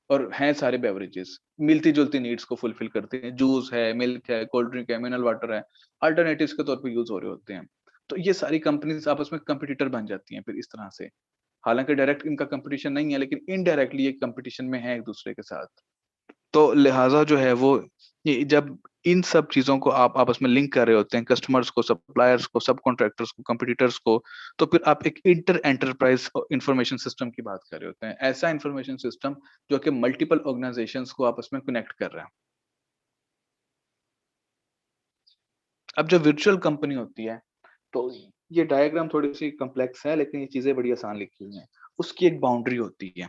और हैं सारे बेवरेजेस मिलती जुलती नीड्स को फुलफिल करते हैं। जूस है, मिल्क है, कोल्ड ड्रिंक है, मिनरल वाटर है, अल्टरनेटिव्स के तौर पे यूज हो रहे होते हैं। तो ये सारी कंपनीज आपस में कंपटीटर बन जाती हैं फिर इस तरह से। हालांकि डायरेक्ट इनका कंपटीशन नहीं है, लेकिन इनडायरेक्टली ये कंपटीशन में है एक दूसरे के साथ। तो लिहाजा जो है वो ये जब इन सब चीजों को आप आपस में लिंक कर रहे होते हैं, कस्टमर्स को, सप्लायर्स को, सब कॉन्ट्रैक्टर्स को, कंपटीटर्स को, तो फिर आप एक इंटर एंटरप्राइज इंफॉर्मेशन सिस्टम की बात कर रहे होते हैं। ऐसा इंफॉर्मेशन सिस्टम जो कि मल्टीपल ऑर्गेनाइजेशंस को आपस में कनेक्ट कर रहा है। अब जो वर्चुअल कंपनी होती है, तो ये डायग्राम थोड़ी सी कॉम्प्लेक्स है लेकिन ये चीजें बड़ी आसान लिखी हुई हैं। उसकी एक बाउंड्री होती है,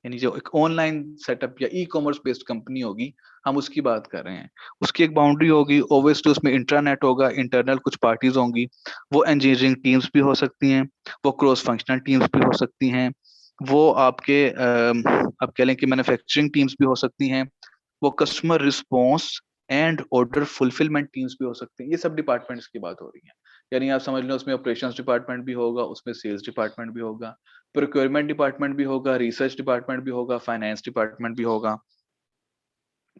यानी जो एक ऑनलाइन सेटअप या ई कॉमर्स बेस्ड कंपनी होगी, हम उसकी बात कर रहे हैं। उसकी एक बाउंड्री होगी, ओब्वियसली उसमें इंट्रानेट होगा, इंटरनल कुछ पार्टीज होंगी, वो इंजीनियरिंग टीम्स भी हो सकती हैं, वो क्रॉस फंक्शनल टीम्स भी हो सकती हैं, वो आपके आप कह लें कि मैन्युफैक्चरिंग टीम्स भी हो सकती हैं, वो customer response and order fulfilment teams भी हो सकती हैं। ये सब डिपार्टमेंट्स की बात हो रही है। यानी आप समझ लो उसमें ऑपरेशंस डिपार्टमेंट भी होगा, उसमें सेल्स डिपार्टमेंट भी होगा, प्रोक्योरमेंट डिपार्टमेंट भी होगा, रिसर्च डिपार्टमेंट भी होगा, फाइनेंस डिपार्टमेंट भी होगा।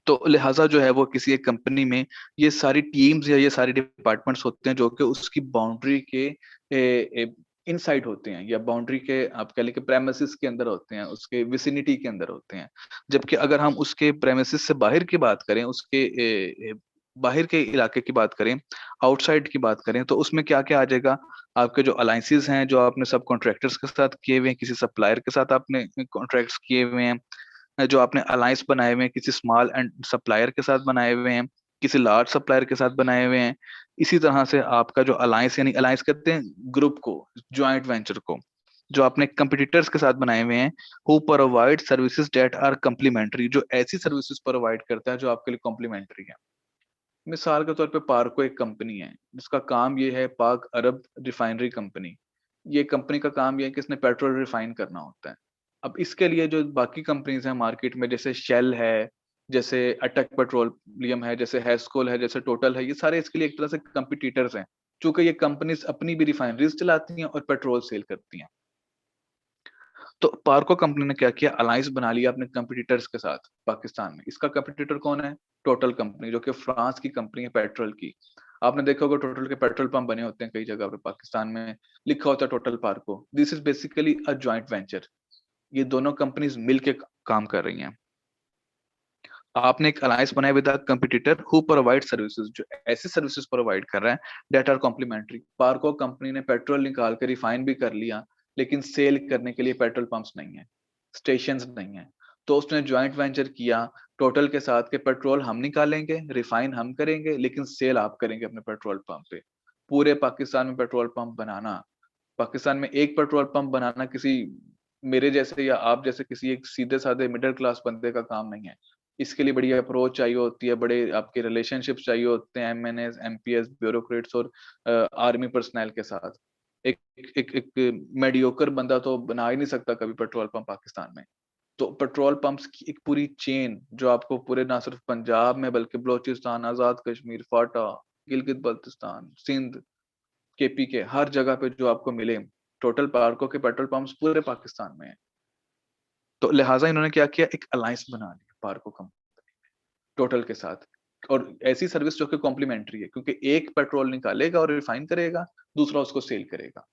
तो लिहाजा जो है वो किसी एक कंपनी में ये सारी टीम्स या ये सारे डिपार्टमेंट्स होते हैं जो कि उसकी बाउंड्री के इनसाइड होते हैं, या बाउंड्री के आप कह लें कि प्रेमिसेस के अंदर होते हैं, उसके विसिनिटी के अंदर होते हैं। जबकि अगर हम उसके प्रेमिसेस से बाहर की बात करें, उसके बाहर के इलाके की बात करें, आउटसाइड की बात करें, तो उसमें क्या क्या आ जाएगा? आपके जो अलायंसेस हैं जो आपने सब कॉन्ट्रैक्टर्स के साथ किए हुए हैं, किसी सप्लायर के साथ आपने कॉन्ट्रैक्ट्स किए हुए हैं, जो आपने अलायंस बनाए हुए हैं, किसी स्मॉल एंड सप्लायर के साथ बनाए हुए हैं, किसी लार्ज सप्लायर के साथ बनाए हुए हैं। इसी तरह से आपका जो अलायंस, यानी अलायंस कहते हैं ग्रुप को, ज्वाइंट वेंचर को, जो आपने कंपटीटर्स के साथ बनाए हुए हैं, who provide services that are complementary, जो ऐसी सर्विसेज प्रोवाइड करता है जो आपके लिए कॉम्प्लीमेंट्री है। मिसाल के तौर पे पार्को एक कंपनी है जिसका काम ये है, पाक अरब रिफाइनरी कंपनी। ये कंपनी का काम ये है कि इसने पेट्रोल रिफाइन करना होता है। अब इसके लिए जो बाकी कंपनीज हैं मार्केट में, जैसे शेल है, जैसे अटक पेट्रोलियम है, जैसे हेस्कोल है, जैसे टोटल है, ये सारे इसके लिए एक तरह से कंपिटिटर्स हैं, चूंकि ये कंपनीज अपनी भी रिफाइनरीज चलाती हैं और पेट्रोल सेल करती हैं। तो पार्को कंपनी ने क्या किया, अलायंस बना लिया अपने कंपटीटर्स के साथ पाकिस्तान में। इसका कंपटीटर कौन है? टोटल कंपनी, जो कि फ्रांस की कंपनी है पेट्रोल की। आपने देखा होगा टोटल के पेट्रोल पंप बने होते हैं कई जगह पे पाकिस्तान में, लिखा होता है total Parko. This is basically a joint venture. ये दोनों कंपनीज मिलके काम कर रही हैं। आपने एक अलायंस बनाया with a competitor who provide services, जो ऐसी सर्विसेज प्रोवाइड कर रहे हैं that are complementary. PARCO company ने पेट्रोल निकाल के रिफाइन भी कर लिया, लेकिन सेल करने के लिए पेट्रोल पंप्स नहीं है, स्टेशंस नहीं है। तो उसने ज्वाइंट वेंचर किया टोटल के साथ के पेट्रोल हम निकालेंगे, रिफाइन हम करेंगे, लेकिन सेल आप करेंगे अपने पेट्रोल पंप पे। पूरे पाकिस्तान में पेट्रोल पंप बनाना, पाकिस्तान में एक पेट्रोल पंप बनाना किसी मेरे जैसे या आप जैसे किसी एक सीधे साधे मिडिल क्लास बंदे का काम नहीं है। इसके लिए बड़ी अप्रोच चाहिए होती है, बड़े आपके रिलेशनशिप्स चाहिए होते हैं एमएनएस, एमपीएस, ब्यूरोक्रेट्स और आर्मी पर्सनल के साथ। एक एक एक मीडियोकर बंदा तो बना ही नहीं सकता कभी पेट्रोल पंप पाकिस्तान में। तो पेट्रोल पंप्स की एक पूरी चेन जो आपको पूरे ना सिर्फ पंजाब में बल्कि बलोचिस्तान, आजाद कश्मीर, फाटा, गिलगित बल्तिस्तान, सिंध, केपी के हर जगह पे जो आपको मिले, टोटल पार्को के पेट्रोल पंप्स पूरे पाकिस्तान में है। तो लिहाजा इन्होंने क्या किया, एक अलायंस बना लिया पार्को कंपनी टोटल के साथ, और ऐसी सर्विस जो कि कॉम्प्लीमेंट्री है, क्योंकि एक पेट्रोल निकालेगा और रिफाइन करेगा, दूसरा उसको सेल करेगा।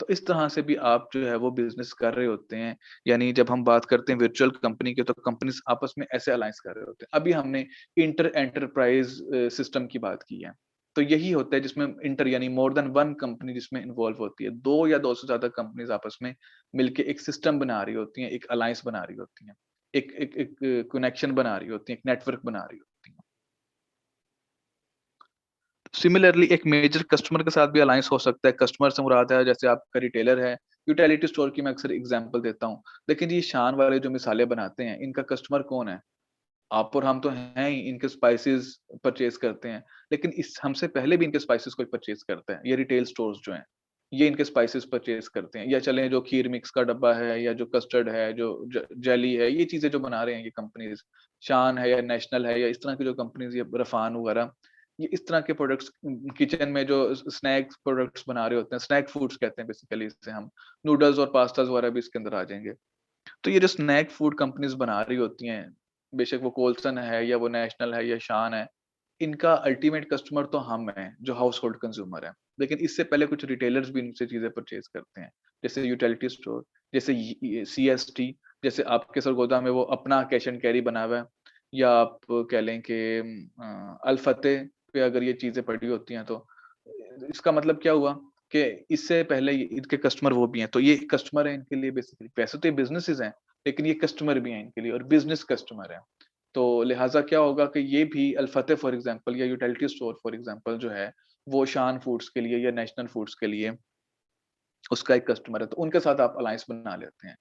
तो इस तरह से भी आप जो है वो बिजनेस कर रहे होते हैं। यानी जब हम बात करते हैं वर्चुअल कंपनी की, तो कंपनीज आपस में ऐसे अलायंस कर रहे होते हैं। अभी हमने इंटर एंटरप्राइज सिस्टम की बात की है। तो यही होता है जिसमें इंटर यानी मोर देन वन कंपनी जिसमें इन्वॉल्व होती है, दो या दो से ज्यादा कंपनीज आपस में मिलके एक सिस्टम बना रही होती हैं, एक अलायंस बना रही होती हैं, एक एक एक कनेक्शन बना रही होती हैं, एक नेटवर्क बना रही होती हैं। सिमिलरली एक मेजर कस्टमर के साथ भी अलायंस हो सकता है। कस्टमर से मुराद है जैसे आपका रिटेलर है, यूटिलिटी स्टोर की मैं अक्सर एग्जांपल देता हूँ। लेकिन ये शान वाले जो मिसालें बनाते हैं, इनका कस्टमर कौन है? आप और हम तो हैं ही, इनके स्पाइसेस परचेज करते हैं। लेकिन इस हमसे पहले भी इनके स्पाइसेस कोई परचेज करता है। ये रिटेल स्टोर्स जो हैं, ये इनके स्पाइसेस परचेज करते हैं। या चलें जो खीर मिक्स का डब्बा है या जो कस्टर्ड है, जो जेली है, ये चीजें जो बना रहे हैं ये कंपनीज, शान है या नेशनल है या इस तरह की जो कंपनीज, ये रफान वगैरह, ये इस तरह के प्रोडक्ट्स किचन में जो स्नैक्स प्रोडक्ट्स बना रहे होते हैं, स्नैक फूड्स कहते हैं बेसिकली इसे हम। नूडल्स और पास्ताज वगैरह भी इसके अंदर आ जाएंगे। तो ये जो स्नैक फूड कंपनीज बना रही होती हैं, बेशक वो कोलसन है या वो नेशनल है या शान है, इनका अल्टीमेट कस्टमर तो हम हैं जो हाउस होल्ड कंज्यूमर है। लेकिन इससे पहले कुछ रिटेलर्स भी इनसे चीजें परचेज करते हैं, जैसे यूटिलिटी स्टोर, जैसे सीएसटी, जैसे आपके सरगोदा में वो अपना कैश एंड कैरी बना हुआ है, या आप कह लें कि अल फतेह पे अगर ये चीजें पड़ी होती हैं, तो इसका मतलब क्या हुआ कि इससे पहले इनके कस्टमर वो भी हैं। तो ये कस्टमर है इनके लिए बेसिकली। वैसे तो ये बिजनेसेस हैं, लेकिन ये कस्टमर भी हैं इनके लिए, और बिजनेस कस्टमर है। तो लिहाजा क्या होगा कि ये भी अल फतेह फॉर एग्जांपल या यूटिलिटी स्टोर फॉर एग्जांपल जो है, वो शान फूड्स के लिए या नेशनल फूड्स के लिए उसका एक कस्टमर है। तो उनके साथ आप अलायंस बना लेते हैं,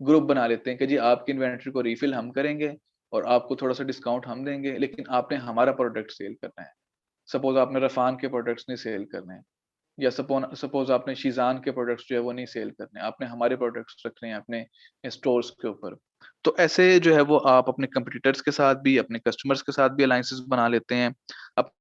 ग्रुप बना लेते हैं कि जी आपकी इन्वेंटरी को रिफिल हम करेंगे और आपको थोड़ा सा डिस्काउंट हम देंगे, लेकिन आपने हमारा प्रोडक्ट सेल करना है। सपोज आपने रफान के प्रोडक्ट्स नहीं सेल करने हैं, या सपोज आपने शीज़ान के प्रोडक्ट्स जो है वो नहीं सेल करने, आपने हमारे प्रोडक्ट्स रखने हैं अपने स्टोर्स के ऊपर। तो ऐसे जो है वो आप अपने कंपटीटर्स के साथ भी, अपने कस्टमर्स के साथ भी अलायंसेस बना लेते हैं। अप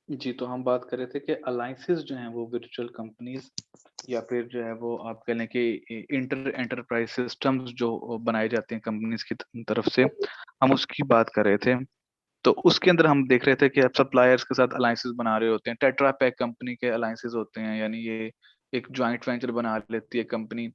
जी, तो हम बात कर रहे थे कि अलायंसेस जो हैं वो वर्चुअल कंपनीज़ या फिर जो है वो आप कह लें कि इंटर एंटरप्राइज़ सिस्टम्स जो बनाए जाते हैं कंपनीज़ की तरफ से, हम उसकी बात कर रहे थे। तो उसके अंदर हम देख रहे थे कि आप सप्लायर्स के साथ अलायंसेस बना रहे होते हैं। टेट्रा पैक कंपनी के अलायंसेस होते हैं, यानी ये एक जॉइंट वेंचर बना लेती है कंपनी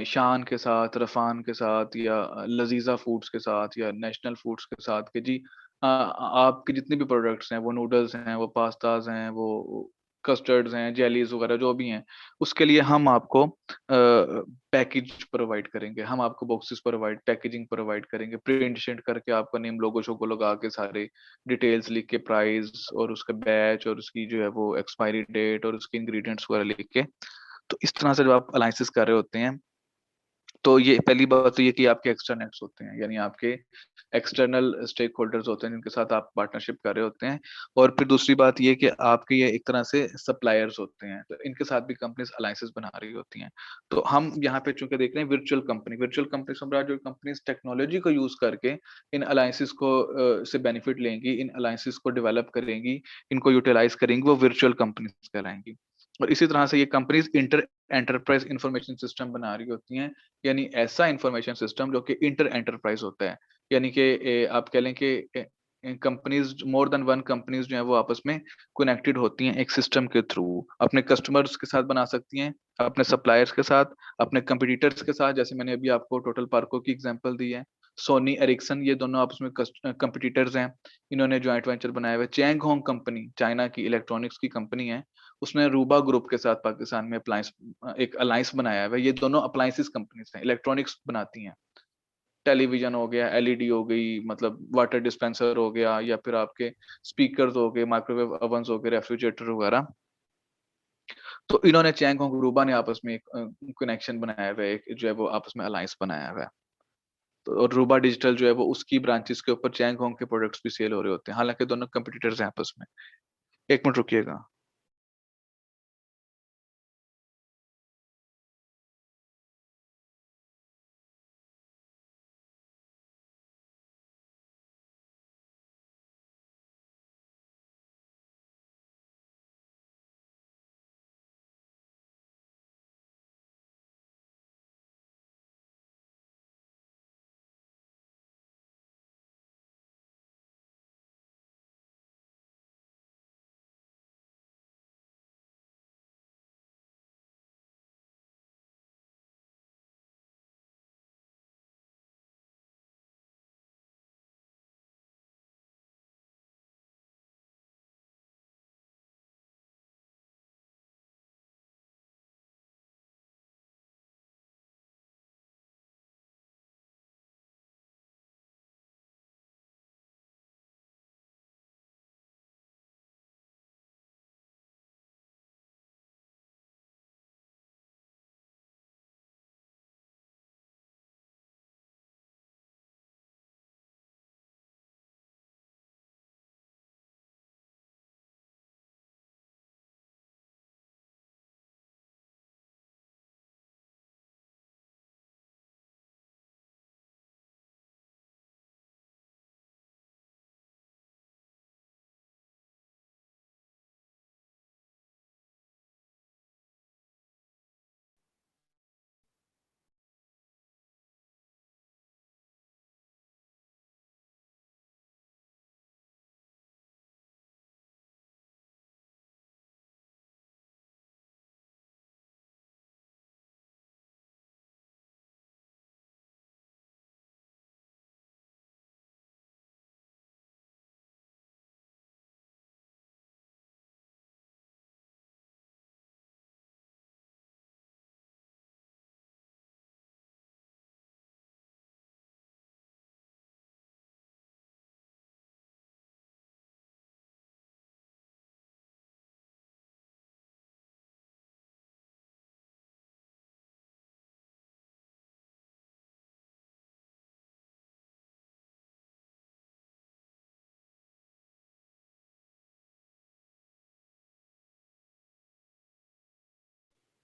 शान के साथ, रफ़ान के साथ या लज़ीज़ा फूड्स के साथ या नेशनल फूड्स के साथ कि जी आपके जितने भी प्रोडक्ट्स हैं, वो नूडल्स हैं, वो पास्ताज़ हैं, वो कस्टर्ड्स हैं, जेलीज़ वगैरह जो भी हैं, उसके लिए हम आपको पैकेज प्रोवाइड करेंगे। हम आपको बॉक्सेस पैकेजिंग प्रोवाइड करेंगे। प्रिंट शिंट करके आपका नेम लोगो-शोगो लगा के सारे डिटेल्स लिख के प्राइस और उसका बैच और उसकी जो है वो एक्सपायरी डेट और उसके इंग्रीडिएंट्स वगैरह लिख के, तो इस तरह से जब आप एनालिसिस कर रहे होते हैं, तो ये पहली बात तो ये कि आपके एक्स्ट्रानेट्स होते हैं, यानी आपके एक्सटर्नल स्टेक होल्डर्स होते हैं जिनके साथ आप पार्टनरशिप कर रहे होते हैं। और फिर दूसरी बात ये कि आपके ये एक तरह से सप्लायर्स होते हैं, तो इनके साथ भी कंपनीज़ अलायंसेस बना रही होती हैं। तो हम यहाँ पे चूँकि देख रहे हैं वर्चुअल कंपनी से मुराद जो कंपनीज़ टेक्नोलॉजी को यूज़ करके इन अलायंसेस को से बेनिफिट लेंगी, इन अलायंसेस को डेवलप करेंगी, इनको यूटिलाइज़ करेंगी, वो वर्चुअल कंपनीज़ कहलाएँगी। और इसी तरह से ये companies inter enterprise information system बना रही होती हैं, यानी ऐसा इंफॉर्मेशन सिस्टम जो कि इंटर एंटरप्राइज होता है, यानी कि आप कह लें कि companies more than one companies जो है वो आपस में कनेक्टेड होती हैं एक सिस्टम के थ्रू, अपने कस्टमर्स के साथ बना सकती हैं, अपने सप्लायर्स के साथ, अपने कंपटीटर्स के साथ, जैसे मैंने अभी आपको टोटल पार्को की एग्जांपल दी है। सोनी एरिक्सन ये दोनों आपस में कंपटीटर्स हैं। इन्होंने जॉइंट वेंचर बनाया हुआ है। चैंग होंग कंपनी चाइना की इलेक्ट्रॉनिक्स की कंपनी है, उसने रूबा ग्रुप के साथ पाकिस्तान में अप्लायंस एक अलायंस बनाया हुआ है। ये दोनों अप्लायंसेस कंपनीज हैं, इलेक्ट्रॉनिक्स बनाती हैं। टेलीविज़न हो गया, एलईडी हो गई, मतलब वाटर डिस्पेंसर हो गया या फिर आपके स्पीकर्स हो गए, माइक्रोवेव ओवन्स हो गए, रेफ्रिजरेटर वगैरह। तो इन्होंने चैंग होंग रूबा ने आपस में एक कनेक्शन बनाया हुआ है, एक जो है वो आपस में अलायंस बनाया हुआ है। तो और रूबा डिजिटल जो है वो उसकी ब्रांचेस के ऊपर चैंग होंग के प्रोडक्ट्स भी सेल हो रहे होते हैं। हालाँकि दोनों कॉम्पिटिटर्स हैं आपस में। 1 मिनट रुकिएगा।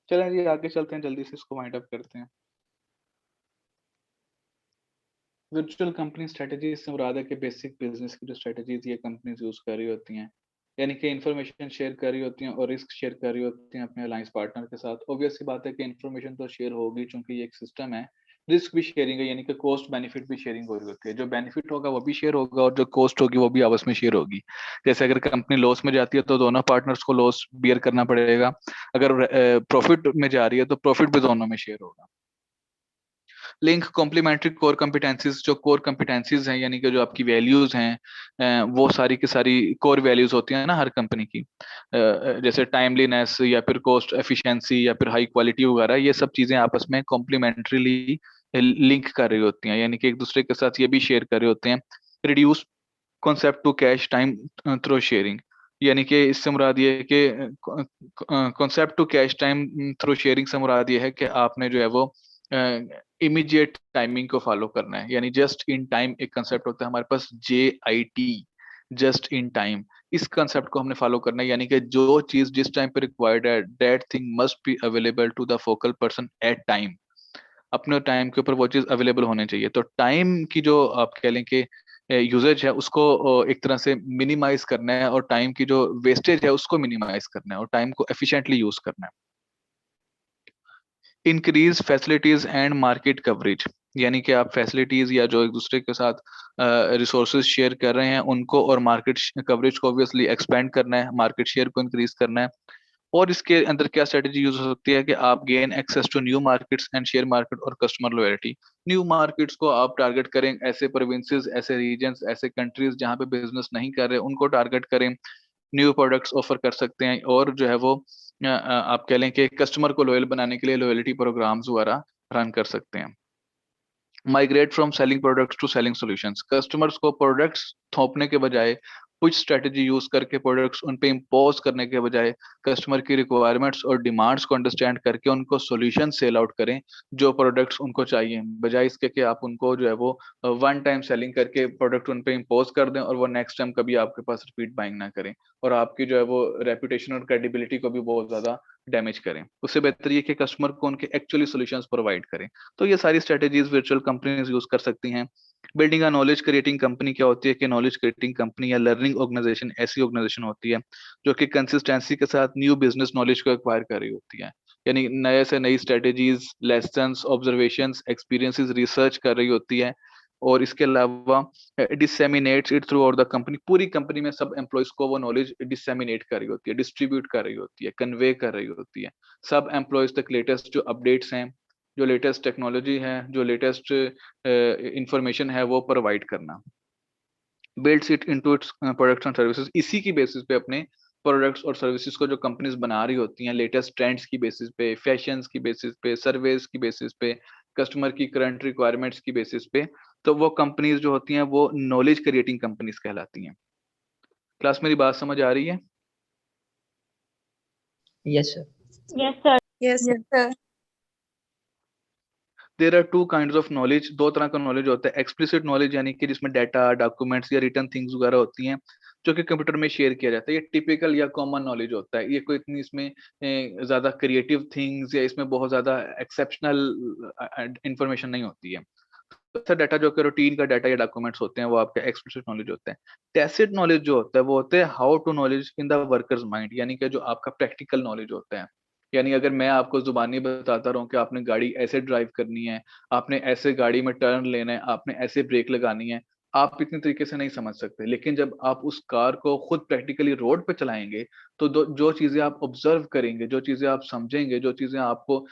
चलें जी आगे चलते हैं, जल्दी से इसको वाइंड अप करते हैं। वर्चुअल कंपनी स्ट्रेटजीज़ से मुराद है कि बेसिक बिज़नेस की जो स्ट्रेटजीज़ ये कंपनीज़ यूज़ कर रही होती हैं, यानी कि इन्फॉर्मेशन शेयर कर रही होती हैं और रिस्क शेयर कर रही होती हैं अपने अलायंस पार्टनर के साथ। ऑब्वियस सी बात है कि इन्फॉर्मेशन तो शेयर होगी चूँकि ये एक सिस्टम है। रिस्क भी शेयरिंग है, यानी कि कॉस्ट बेनिफिट भी शेयरिंग हो रही होती है। जो बेनिफिट होगा वो भी शेयर होगा और जो कॉस्ट होगी वो भी आपस में शेयर होगी। जैसे अगर कंपनी लॉस में जाती है तो दोनों पार्टनर्स को लॉस बियर करना पड़ेगा। अगर प्रॉफिट में जा रही है तो प्रॉफिट भी दोनों में शेयर होगा। लिंक कॉम्प्लीमेंट्री कोर कॉम्पिटेंसीज, जो कोर कॉम्पिटेंसीज हैं यानी कि जो आपकी वैल्यूज हैं, वो सारी की सारी कोर वैल्यूज होती हैं ना हर कंपनी की। जैसे टाइमलीनेस या फिर कॉस्ट एफिशिएंसी या फिर हाई क्वालिटी वगैरह, ये सब चीजें आपस में कॉम्प्लीमेंट्रीली लिंक कर रही होती हैं, यानी कि एक दूसरे के साथ ये भी शेयर कर रहे होते हैं। Reduce concept to cash time through sharing, यानी कि इससे मुराद ये है कि concept to cash time through sharing से मुराद ये है कि आपने जो है वो इमीडिएट टाइमिंग को फॉलो करना है। यानी जस्ट इन टाइम एक कंसेप्ट होता है हमारे पास, JIT, जस्ट इन टाइम। इस कंसेप्ट को हमने फॉलो करना है, यानी कि जो चीज जिस टाइम पे रिक्वायर्ड है, that thing must be available to the focal person at time. अपने टाइम के ऊपर वो चीज अवेलेबल होनी चाहिए। तो टाइम की जो आप कह लें कि यूजेज है उसको एक तरह से मिनिमाइज करना है, और टाइम की जो वेस्टेज है उसको मिनिमाइज करना है, और टाइम को एफिशिएंटली यूज करना है। Increase facilities and market coverage, यानी कि आप फैसिलिटीज या जो एक दूसरे के साथ रिसोर्सेज शेयर कर रहे हैं उनको और मार्केट कवरेज को ऑब्वियसली एक्सपेंड करना है, मार्केट शेयर को इंक्रीज करना है। और इसके अंदर क्या स्ट्रेटेजी यूज हो सकती है कि आप gain access to new markets and share market और कस्टमर लॉयल्टी। न्यू मार्केट्स को आप टारगेट करें, ऐसे प्रोविंसेस, ऐसे रीजन्स, ऐसे कंट्रीज जहां पे बिजनेस नहीं कर रहे उनको टारगेट करें, न्यू प्रोडक्ट्स ऑफर कर सकते हैं, और जो है वो आप कह लें कि कस्टमर को लॉयल बनाने के लिए लॉयल्टी प्रोग्राम्स वगैरह रन कर सकते हैं। Migrate from selling products to selling solutions, customers को प्रोडक्ट्स थोपने के बजाय कुछ स्ट्रेटेजी यूज करके प्रोडक्ट्स उन पे इम्पोज करने के बजाय कस्टमर की रिक्वायरमेंट्स और डिमांड्स को अंडरस्टैंड करके उनको सॉल्यूशन सेल आउट करें जो प्रोडक्ट्स उनको चाहिए, बजाय इसके कि आप उनको जो है वो वन टाइम सेलिंग करके प्रोडक्ट उन पे इम्पोज कर दें और वो नेक्स्ट टाइम कभी आपके पास रिपीट बाइंग ना करें और आपकी जो है वो रेपुटेशन और क्रेडिबिलिटी को भी बहुत ज्यादा डैमेज करें। उससे बेहतर ये कि कस्टमर को उनके एक्चुअली सॉल्यूशंस प्रोवाइड करें। तो ये सारी स्ट्रेटेजीज वर्चुअल कंपनीज यूज कर सकती हैं। Building a knowledge creating company क्या होती है कि नॉलेज क्रिएटिंग कंपनी या लर्निंग ऑर्गेनाइजेशन ऐसी ऑर्गेनाइजेशन होती है जो कि कंसिस्टेंसी के साथ न्यू बिजनेस नॉलेज को एक्वायर कर रही होती है, यानी नए से नई strategies, lessons, observations, experiences research कर रही होती है, और इसके अलावा disseminates it throughout the company. पूरी कंपनी में सब एम्प्लॉयज को वो नॉलेज डिसेमिनेट कर रही होती है, डिस्ट्रीब्यूट कर रही होती है, कन्वे कर रही होती है। सब एम्प्लॉयज तक लेटेस्ट जो अपडेट्स हैं, जो लेटेस्ट टेक्नोलॉजी है, जो लेटेस्ट इंफॉर्मेशन है वो प्रोवाइड करना। Builds it into its products and services, इसी की बेसिस पे अपने प्रोडक्ट्स और सर्विसेज को जो कंपनीज बना रही होती हैं लेटेस्ट ट्रेंड्स की बेसिस पे, फैशंस की बेसिस पे, सर्वेज की बेसिस पे, कस्टमर की करंट रिक्वायरमेंट्स की बेसिस पे, तो वो कंपनीज जो होती हैं वो नॉलेज क्रिएटिंग कंपनीज कहलाती हैं। क्लास मेरी बात समझ आ रही है? Yes, sir. Yes, sir. Yes, Yes, sir. There are two kinds of knowledge, दो तरह का नॉलेज होता है। एक्सप्लिसिट नॉलेज यानी कि जिसमें डाटा, डॉक्यूमेंट्स या रिटर्न थिंग्स वगैरह होती हैं जो कि कंप्यूटर में शेयर किया जाता है। ये टिपिकल या कॉमन नॉलेज होता है, ये कोई इतनी इसमें ज्यादा क्रिएटिव थिंग्स या इसमें बहुत ज्यादा एक्सेप्शनल इंफॉर्मेशन नहीं होती है। अच्छा डाटा जो कि रूटीन का डाटा या डॉक्यूमेंट्स होते हैं वो आपका एक्सप्लिसिट नॉलेज होता है। टैसिट नॉलेज जो होता है वो होता है how to knowledge in the workers mind, यानी कि जो आपका प्रैक्टिकल नॉलेज होता है। यानी अगर मैं आपको जुबानी बताता रहूं कि आपने गाड़ी ऐसे ड्राइव करनी है, आपने ऐसे गाड़ी में टर्न लेना है, आपने ऐसे ब्रेक लगानी है, आप इतने तरीके से नहीं समझ सकते। लेकिन जब आप उस कार को खुद प्रैक्टिकली रोड पे चलाएंगे तो जो चीजें आप ऑब्जर्व करेंगे, जो चीजें आप समझेंगे, जो चीजें आपको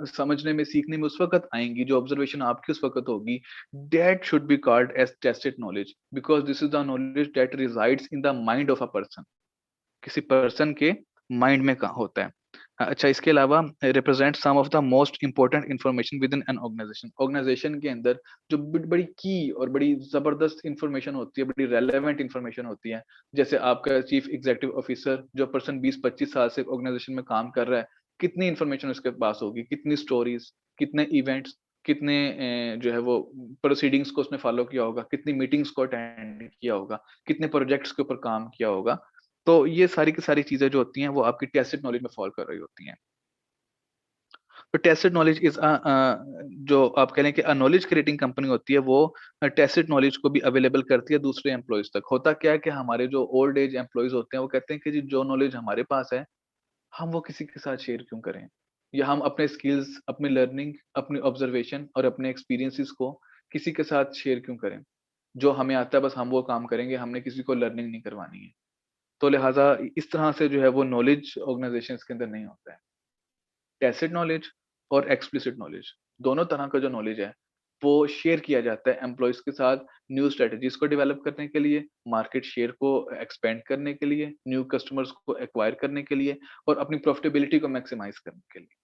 समझने में, सीखने में उस वक्त आएंगी, जो ऑब्जर्वेशन आपकी उस वक्त होगी, that should be called as tacit knowledge because this is the knowledge that resides in the mind of a person, किसी पर्सन के माइंड में कहाँ होता है। अच्छा, इसके अलावा represent some of the most important information within an organization, organization के अंदर जो बड़ी की और बड़ी जबरदस्त इंफॉर्मेशन होती है, बड़ी रेलेवेंट इंफॉर्मेशन होती है। जैसे आपका चीफ एग्जीक्यूटिव ऑफिसर, जो पर्सन 20-25 साल से ऑर्गेनाइजेशन में काम कर रहा है, कितनी इंफॉर्मेशन उसके पास होगी, कितनी स्टोरीज, कितने इवेंट्स, कितने जो है वो प्रोसीडिंग्स को उसने फॉलो किया होगा, कितनी मीटिंग्स को अटेंड किया होगा, कितने प्रोजेक्ट्स के ऊपर काम किया होगा। तो ये सारी की सारी चीजें जो होती हैं वो आपकी टैसिट नॉलेज में फॉल कर रही होती हैं। तो टेसिड नॉलेज इज जो आप कह लें कि नॉलेज क्रिएटिंग कंपनी होती है, वो टेसिड नॉलेज को भी अवेलेबल करती है दूसरे एम्प्लॉयज तक। होता क्या है कि हमारे जो ओल्ड एज एम्प्लॉयज होते हैं वो कहते हैं कि जी जो नॉलेज हमारे पास है हम वो किसी के साथ शेयर क्यों करें, या हम अपने स्किल्स, अपनी लर्निंग, अपनी ऑब्जर्वेशन और अपने एक्सपीरियंसेस को किसी के साथ शेयर क्यों करें। जो हमें आता है बस हम वो काम करेंगे, हमने किसी को लर्निंग नहीं करवानी है। तो लिहाजा इस तरह से जो है वो नॉलेज ऑर्गेनाइजेशंस के अंदर नहीं होता है। टैसिट नॉलेज और एक्सप्लिसिट नॉलेज, दोनों तरह का जो नॉलेज है वो शेयर किया जाता है एम्प्लॉयज के साथ, न्यू स्ट्रेटजीज को डेवलप करने के लिए, मार्केट शेयर को एक्सपेंड करने के लिए, न्यू कस्टमर्स को एक्वायर करने के लिए और अपनी प्रॉफिटेबिलिटी को मैक्सिमाइज करने के लिए।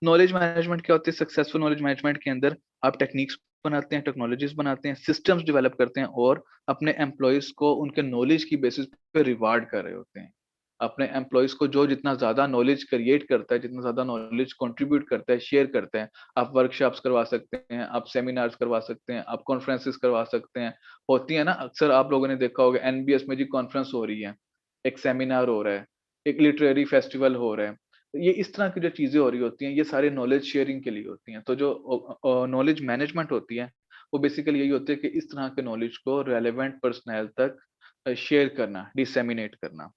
नॉलेज मैनेजमेंट क्या होती है? सक्सेसफुल नॉलेज मैनेजमेंट के अंदर आप टेक्निक्स बनाते हैं, टेक्नोलॉजीज बनाते हैं, सिस्टम्स डेवलप करते हैं और अपने एम्प्लॉयज को उनके नॉलेज की बेसिस पे रिवार्ड कर रहे होते हैं। अपने एम्प्लॉयज को जो जितना ज्यादा नॉलेज क्रिएट करता है, जितना ज्यादा नॉलेज कंट्रीब्यूट करता है, शेयर करता है, आप वर्कशॉप्स करवा सकते हैं, आप सेमिनार्स करवा सकते हैं, आप कॉन्फ्रेंसेस करवा सकते हैं। होती है ना, अक्सर आप लोगों ने देखा होगा एनबीएस में जी कॉन्फ्रेंस हो रही है, एक सेमिनार हो रहा है, एक लिटरेरी फेस्टिवल हो रहा है। ये इस तरह की जो चीजें हो रही होती हैं, ये सारे नॉलेज शेयरिंग के लिए होती हैं। तो जो नॉलेज मैनेजमेंट होती है वो बेसिकली यही होती है कि इस तरह के नॉलेज को रेलेवेंट पर्सनल तक शेयर करना, डिसेमिनेट करना।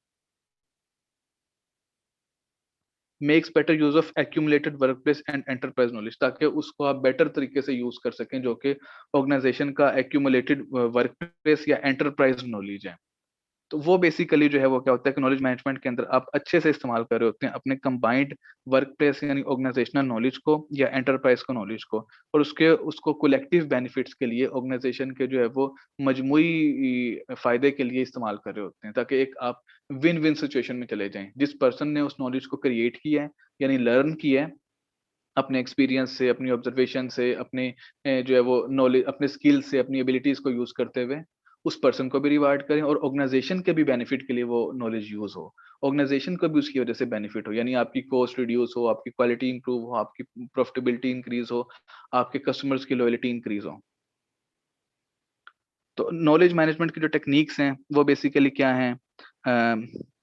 Makes better use of accumulated workplace and enterprise knowledge, ताकि उसको आप बेटर तरीके से यूज कर सकें, जो कि ऑर्गेनाइजेशन का एक्यूमुलेटेड वर्कप्लेस या एंटरप्राइज नॉलेज है। तो वो बेसिकली जो है वो क्या होता है कि नॉलेज मैनेजमेंट के अंदर आप अच्छे से इस्तेमाल कर रहे होते हैं अपने कंबाइंड वर्क प्लेस यानी ऑर्गेनाइजेशनल नॉलेज को या एंटरप्राइज को नॉलेज को, और उसको कलेक्टिव बेनिफिट्स के लिए, ऑर्गेनाइजेशन के जो है वो मजमुई फायदे के लिए इस्तेमाल कर रहे होते हैं, ताकि एक आप विन विन सिचुएशन में चले जाएं। जिस पर्सन ने उस नॉलेज को क्रिएट किया है यानी लर्न किया है अपने एक्सपीरियंस से, अपनी ऑब्जर्वेशन से, अपने जो है वो नॉलेज, अपने स्किल से, अपनी एबिलिटीज को यूज करते हुए उस पर्सन को भी रिवार्ड करें और ऑर्गेनाइजेशन के भी बेनिफिट के लिए वो नॉलेज यूज हो, ऑर्गेनाइजेशन को भी उसकी वजह से बेनिफिट हो, यानी आपकी कॉस्ट रिड्यूस हो, आपकी क्वालिटी इंप्रूव हो, आपकी प्रॉफिटेबिलिटी इंक्रीज हो, आपके कस्टमर्स की लॉयल्टी इंक्रीज हो। तो नॉलेज मैनेजमेंट की जो टेक्निक्स हैं वो बेसिकली क्या हैं?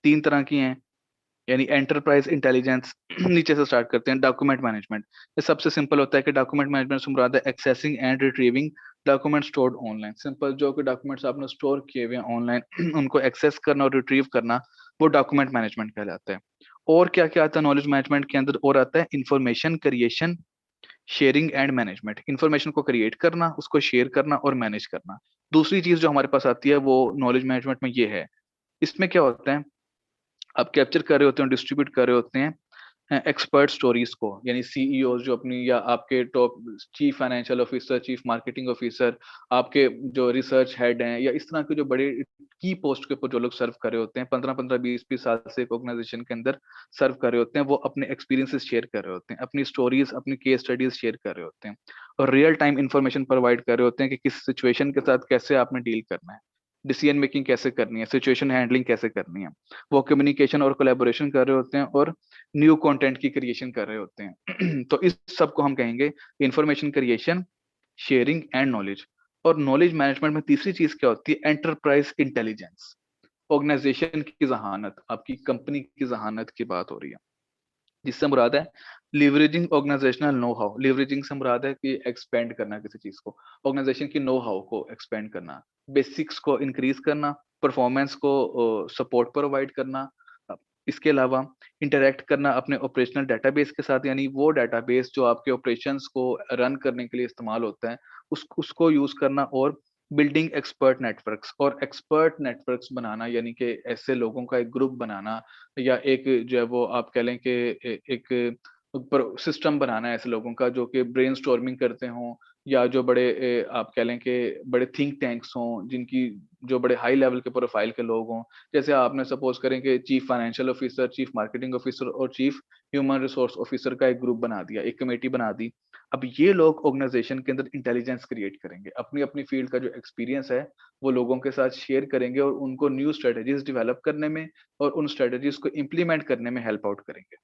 3 तरह की हैं, यानी एंटरप्राइज इंटेलिजेंस। नीचे से स्टार्ट करते हैं। डॉक्यूमेंट मैनेजमेंट, ये सबसे सिंपल होता है कि डॉक्यूमेंट मैनेजमेंट से मुराद है accessing and retrieving document stored online. Simple, जो कि डॉक्यूमेंट्स आपने स्टोर किए हुए हैं ऑनलाइन उनको एक्सेस करना और रिट्रीव करना, वो डॉक्यूमेंट मैनेजमेंट कहलाता है। और क्या क्या आता है नॉलेज मैनेजमेंट के अंदर? और आता है information creation, sharing and management. Information को क्रिएट करना, उसको शेयर करना और मैनेज करना। दूसरी चीज जो हमारे पास आती है वो नॉलेज मैनेजमेंट में ये है, इसमें क्या होता है, आप कैप्चर कर रहे होते हैं, डिस्ट्रीब्यूट कर रहे होते हैं एक्सपर्ट स्टोरीज को, यानी सीईओ जो अपनी, या आपके top chief financial officer, chief marketing officer, आपके जो रिसर्च हेड हैं, या इस तरह के जो बड़े की पोस्ट के ऊपर जो लोग सर्व कर रहे होते हैं, 15-15, 20-20 साल से एक ऑर्गेनाइजेशन के अंदर सर्व कर रहे होते हैं, वो अपने एक्सपीरियंसेस शेयर कर रहे होते हैं, अपनी स्टोरीज, अपनी केस स्टडीज शेयर कर रहे होते हैं और रियल टाइम इंफॉर्मेशन प्रोवाइड कर रहे होते हैं कि किस सिचुएशन के साथ कैसे आपने डील करना है, डिसीजन मेकिंग कैसे करनी है, सिचुएशन हैंडलिंग कैसे करनी है। वो कम्युनिकेशन और कोलैबोरेशन कर रहे होते हैं और न्यू कंटेंट की क्रिएशन कर रहे होते हैं। तो इस सब को हम कहेंगे information creation, sharing and knowledge. और नॉलेज मैनेजमेंट में तीसरी चीज क्या होती है? Enterprise intelligence. ऑर्गेनाइजेशन की जहानत, आपकी कंपनी की जहानत की बात हो रही है, जिससे मुराद है leveraging organizational know how. Leveraging से मुराद है कि एक्सपेंड करना किसी चीज को, ऑर्गेनाइजेशन की नो हाउ को एक्सपेंड करना, बेसिक्स को इंक्रीज करना, परफॉर्मेंस को सपोर्ट प्रोवाइड करना। इसके अलावा इंटरेक्ट करना अपने ऑपरेशनल डेटाबेस के साथ, यानी वो डेटाबेस जो आपके ऑपरेशंस को रन करने के लिए इस्तेमाल होता है उसको यूज करना। और बिल्डिंग एक्सपर्ट नेटवर्क्स, और एक्सपर्ट नेटवर्क्स बनाना, यानी कि ऐसे लोगों का एक ग्रुप बनाना, या एक जो है वो आप कह लें कि एक सिस्टम बनाना है ऐसे लोगों का जो कि ब्रेनस्टॉर्मिंग करते हों, या जो बड़े आप कह लें कि बड़े थिंक टैंक्स हों, जिनकी जो बड़े हाई लेवल के प्रोफाइल के लोग हों। जैसे आपने सपोज करें कि chief financial officer, chief marketing officer और चीफ ह्यूमन रिसोर्स ऑफिसर का एक ग्रुप बना दिया, एक कमेटी बना दी। अब ये लोग ऑर्गेनाइजेशन के अंदर इंटेलिजेंस क्रिएट करेंगे, अपनी अपनी फील्ड का जो एक्सपीरियंस है वो लोगों के साथ शेयर करेंगे और उनको न्यू स्ट्रेटेजीज डेवलप करने में और उन स्ट्रेटेजीज को इम्प्लीमेंट करने में हेल्प आउट करेंगे।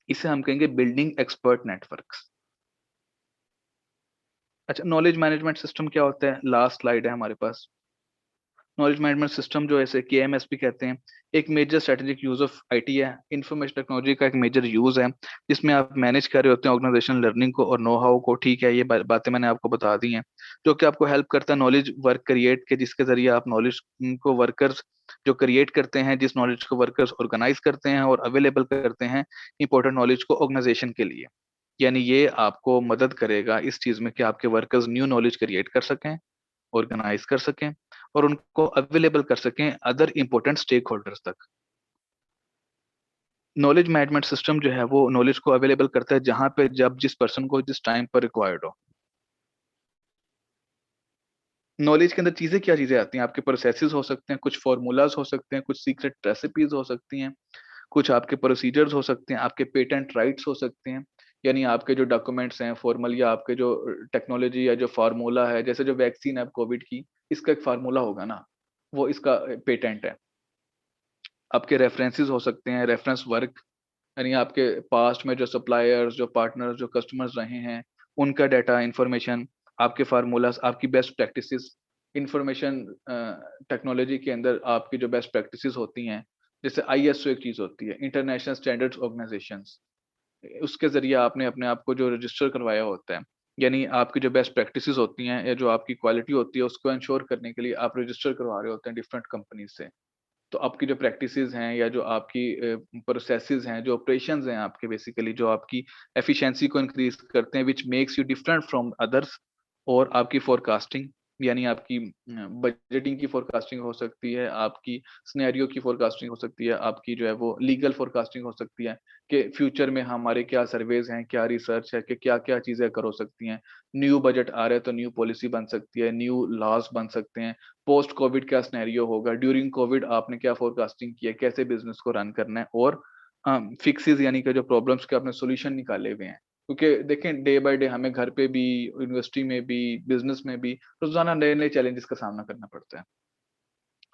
इसे हम कहेंगे बिल्डिंग एक्सपर्ट नेटवर्क्स। अच्छा, नॉलेज मैनेजमेंट सिस्टम क्या होता है? लास्ट स्लाइड है हमारे पास। नॉलेज मैनेजमेंट सिस्टम जो ऐसे KMS भी कहते हैं, एक major strategic use of IT है, इंफॉर्मेशन टेक्नोलॉजी का एक मेजर यूज है, जिसमें आप मैनेज कर रहे होते हैं ऑर्गेनाइजेशन लर्निंग को और नो हाउ को। ठीक है, ये बातें मैंने आपको बता दी हैं, जो कि आपको हेल्प करता है नॉलेज वर्क क्रिएट के, जिसके जरिए आप नॉलेज को वर्कर्स जो क्रिएट करते हैं, जिस नॉलेज को वर्कर्स ऑर्गेनाइज करते हैं और अवेलेबल करते हैं इंपॉर्टेंट नॉलेज को ऑर्गेनाइजेशन के लिए। यानी ये आपको मदद करेगा इस चीज में कि आपके वर्कर्स न्यू नॉलेज क्रिएट कर सकें, ऑर्गेनाइज कर सकें और उनको अवेलेबल कर सकें अदर इंपॉर्टेंट स्टेक होल्डर्स तक। नॉलेज मैनेजमेंट सिस्टम जो है वो नॉलेज को अवेलेबल करता है जहां पे जब जिस पर्सन को जिस टाइम पर रिक्वायर्ड हो। नॉलेज के अंदर चीजें क्या चीजें आती हैं, आपके प्रोसेसेस हो सकते हैं, कुछ फॉर्मूलाज हो सकते हैं, कुछ सीक्रेट रेसिपीज हो सकती हैं, कुछ आपके प्रोसीजर्स हो सकते हैं, आपके पेटेंट राइट्स हो सकते हैं, यानी आपके जो डॉक्यूमेंट्स हैं फॉर्मल, या आपके जो टेक्नोलॉजी या जो फार्मूला है, जैसे जो वैक्सीन है कोविड की, इसका एक फार्मूला होगा ना, वो इसका पेटेंट है। आपके रेफरेंसेस हो सकते हैं, रेफरेंस वर्क, यानी आपके पास्ट में जो सप्लायर्स, जो पार्टनर्स, जो कस्टमर्स रहे हैं, उनका डाटा इंफॉर्मेशन, आपके फार्मूलाज, आपकी बेस्ट प्रैक्टिसेस, इंफॉर्मेशन टेक्नोलॉजी के अंदर आपकी जो बेस्ट प्रैक्टिसेस होती हैं, जैसे ISO एक चीज होती है, इंटरनेशनल स्टैंडर्ड्स ऑर्गेनाइजेशंस, उसके जरिए आपने अपने आप को जो रजिस्टर करवाया होता है, यानी आपकी जो बेस्ट प्रैक्टिसेस होती हैं या जो आपकी क्वालिटी होती है उसको इंश्योर करने के लिए आप रजिस्टर करवा रहे होते हैं डिफरेंट कंपनीज से। तो आपकी जो प्रैक्टिसेस हैं या जो आपकी प्रोसेसेस हैं, जो ऑपरेशंस हैं आपके, बेसिकली जो आपकी एफिशिएंसी को इंक्रीज करते हैं, which makes you different from others. और आपकी फोरकास्टिंग, यानी आपकी बजटिंग की फोरकास्टिंग हो सकती है, आपकी सिनेरियो की फोरकास्टिंग हो सकती है, आपकी जो है वो लीगल फोरकास्टिंग हो सकती है कि फ्यूचर में हमारे क्या सर्वेज हैं, क्या रिसर्च है, कि क्या क्या चीजें कर हो सकती हैं। न्यू बजट आ रहा है तो न्यू पॉलिसी बन सकती है, न्यू लॉज बन सकते हैं, पोस्ट कोविड क्या सिनेरियो होगा, ड्यूरिंग कोविड आपने क्या फोरकास्टिंग किया, कैसे बिजनेस को रन करना है, और फिक्सेस यानी कि जो प्रॉब्लम्स के आपने सोल्यूशन निकाले हुए हैं। क्योंकि देखें डे बाय डे हमें घर पे भी, यूनिवर्सिटी में भी, बिजनेस में भी रोजाना नए नए चैलेंजेस का सामना करना पड़ता है।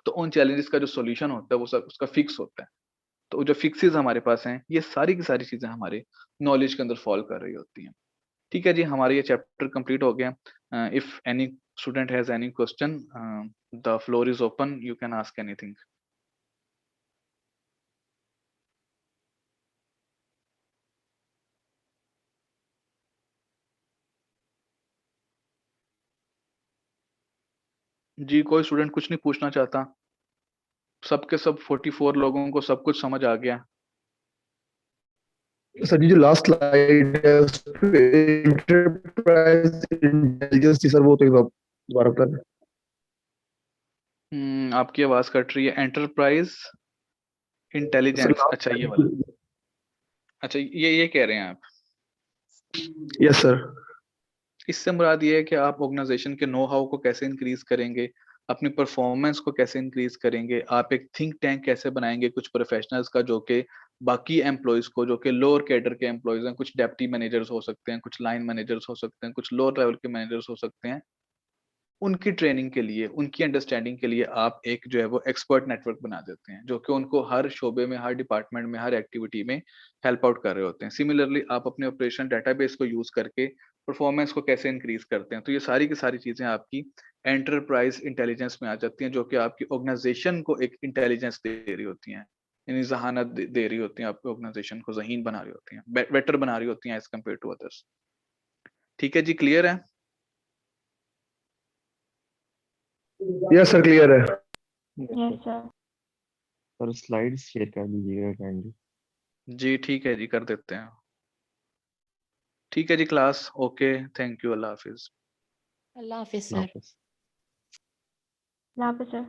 तो उन चैलेंजेस का जो सोल्यूशन होता है वो सब उसका फिक्स होता है। तो जो फिक्सेस हमारे पास हैं, ये सारी की सारी चीजें हमारे नॉलेज के अंदर फॉल कर रही होती हैं। ठीक है जी, हमारा ये चैप्टर कंप्लीट हो गया। If any student has any question, the floor is open, you can ask anything. जी, कोई स्टूडेंट कुछ नहीं पूछना चाहता? सबके सब 44 लोगों को सब कुछ समझ आ गया? सर ये जो लास्ट स्लाइड है उस पे एंटरप्राइज इंटेलिजेंस थी सर, वो तो एक बार दोबारा बता दें। आपकी आवाज कट रही है। एंटरप्राइज सर इंटेलिजेंस, लास्ट अच्छा ये वाला। अच्छा ये कह रहे हैं आप? Yes sir. इससे मुराद ये है कि आप ऑर्गेनाइजेशन के नो हाउ को कैसे इंक्रीज करेंगे, अपनी परफॉर्मेंस को कैसे इंक्रीज करेंगे, आप एक थिंक टैंक कैसे बनाएंगे कुछ प्रोफेशनल्स का, जो कि बाकी एम्प्लॉयज को, जो कि लोअर कैडर के एम्प्लॉयज हैं, कुछ डेप्टी मैनेजर्स हो सकते हैं, कुछ लाइन मैनेजर्स हो सकते हैं, कुछ लोअर लेवल के मैनेजर्स हो सकते हैं, उनकी ट्रेनिंग के लिए, उनकी अंडरस्टैंडिंग के लिए आप एक जो है वो एक्सपर्ट नेटवर्क बना देते हैं, जो कि उनको हर शोबे में, हर डिपार्टमेंट में, हर एक्टिविटी में हेल्प आउट कर रहे होते हैं। सिमिलरली आप अपने ऑपरेशन डेटाबेस को यूज करके परफॉर्मेंस को कैसे इंक्रीज करते हैं। तो ये सारी की सारी चीजें आपकी एंटरप्राइज इंटेलिजेंस में आ जाती हैं, जो कि आपकी ऑर्गेनाइजेशन को एक इंटेलिजेंस दे रही होती हैं, यानी जहानत दे रही होती हैं, आपकी ऑर्गेनाइजेशन को ज़हीन बना रही होती हैं, बेटर बना रही होती हैं एज कम्पेयर टू अदर्स। ठीक है जी, क्लियर है? यस सर क्लियर है। Yes sir. Sir slides share कर दीजिएगा काइंडली। जी ठीक है जी, कर देते हैं। ठीक है जी क्लास, ओके, थैंक यू, अल्लाह हाफिज। अल्लाह हाफिज अल्लाह सर। हाफिज़। अल्लाह हाफिज सर।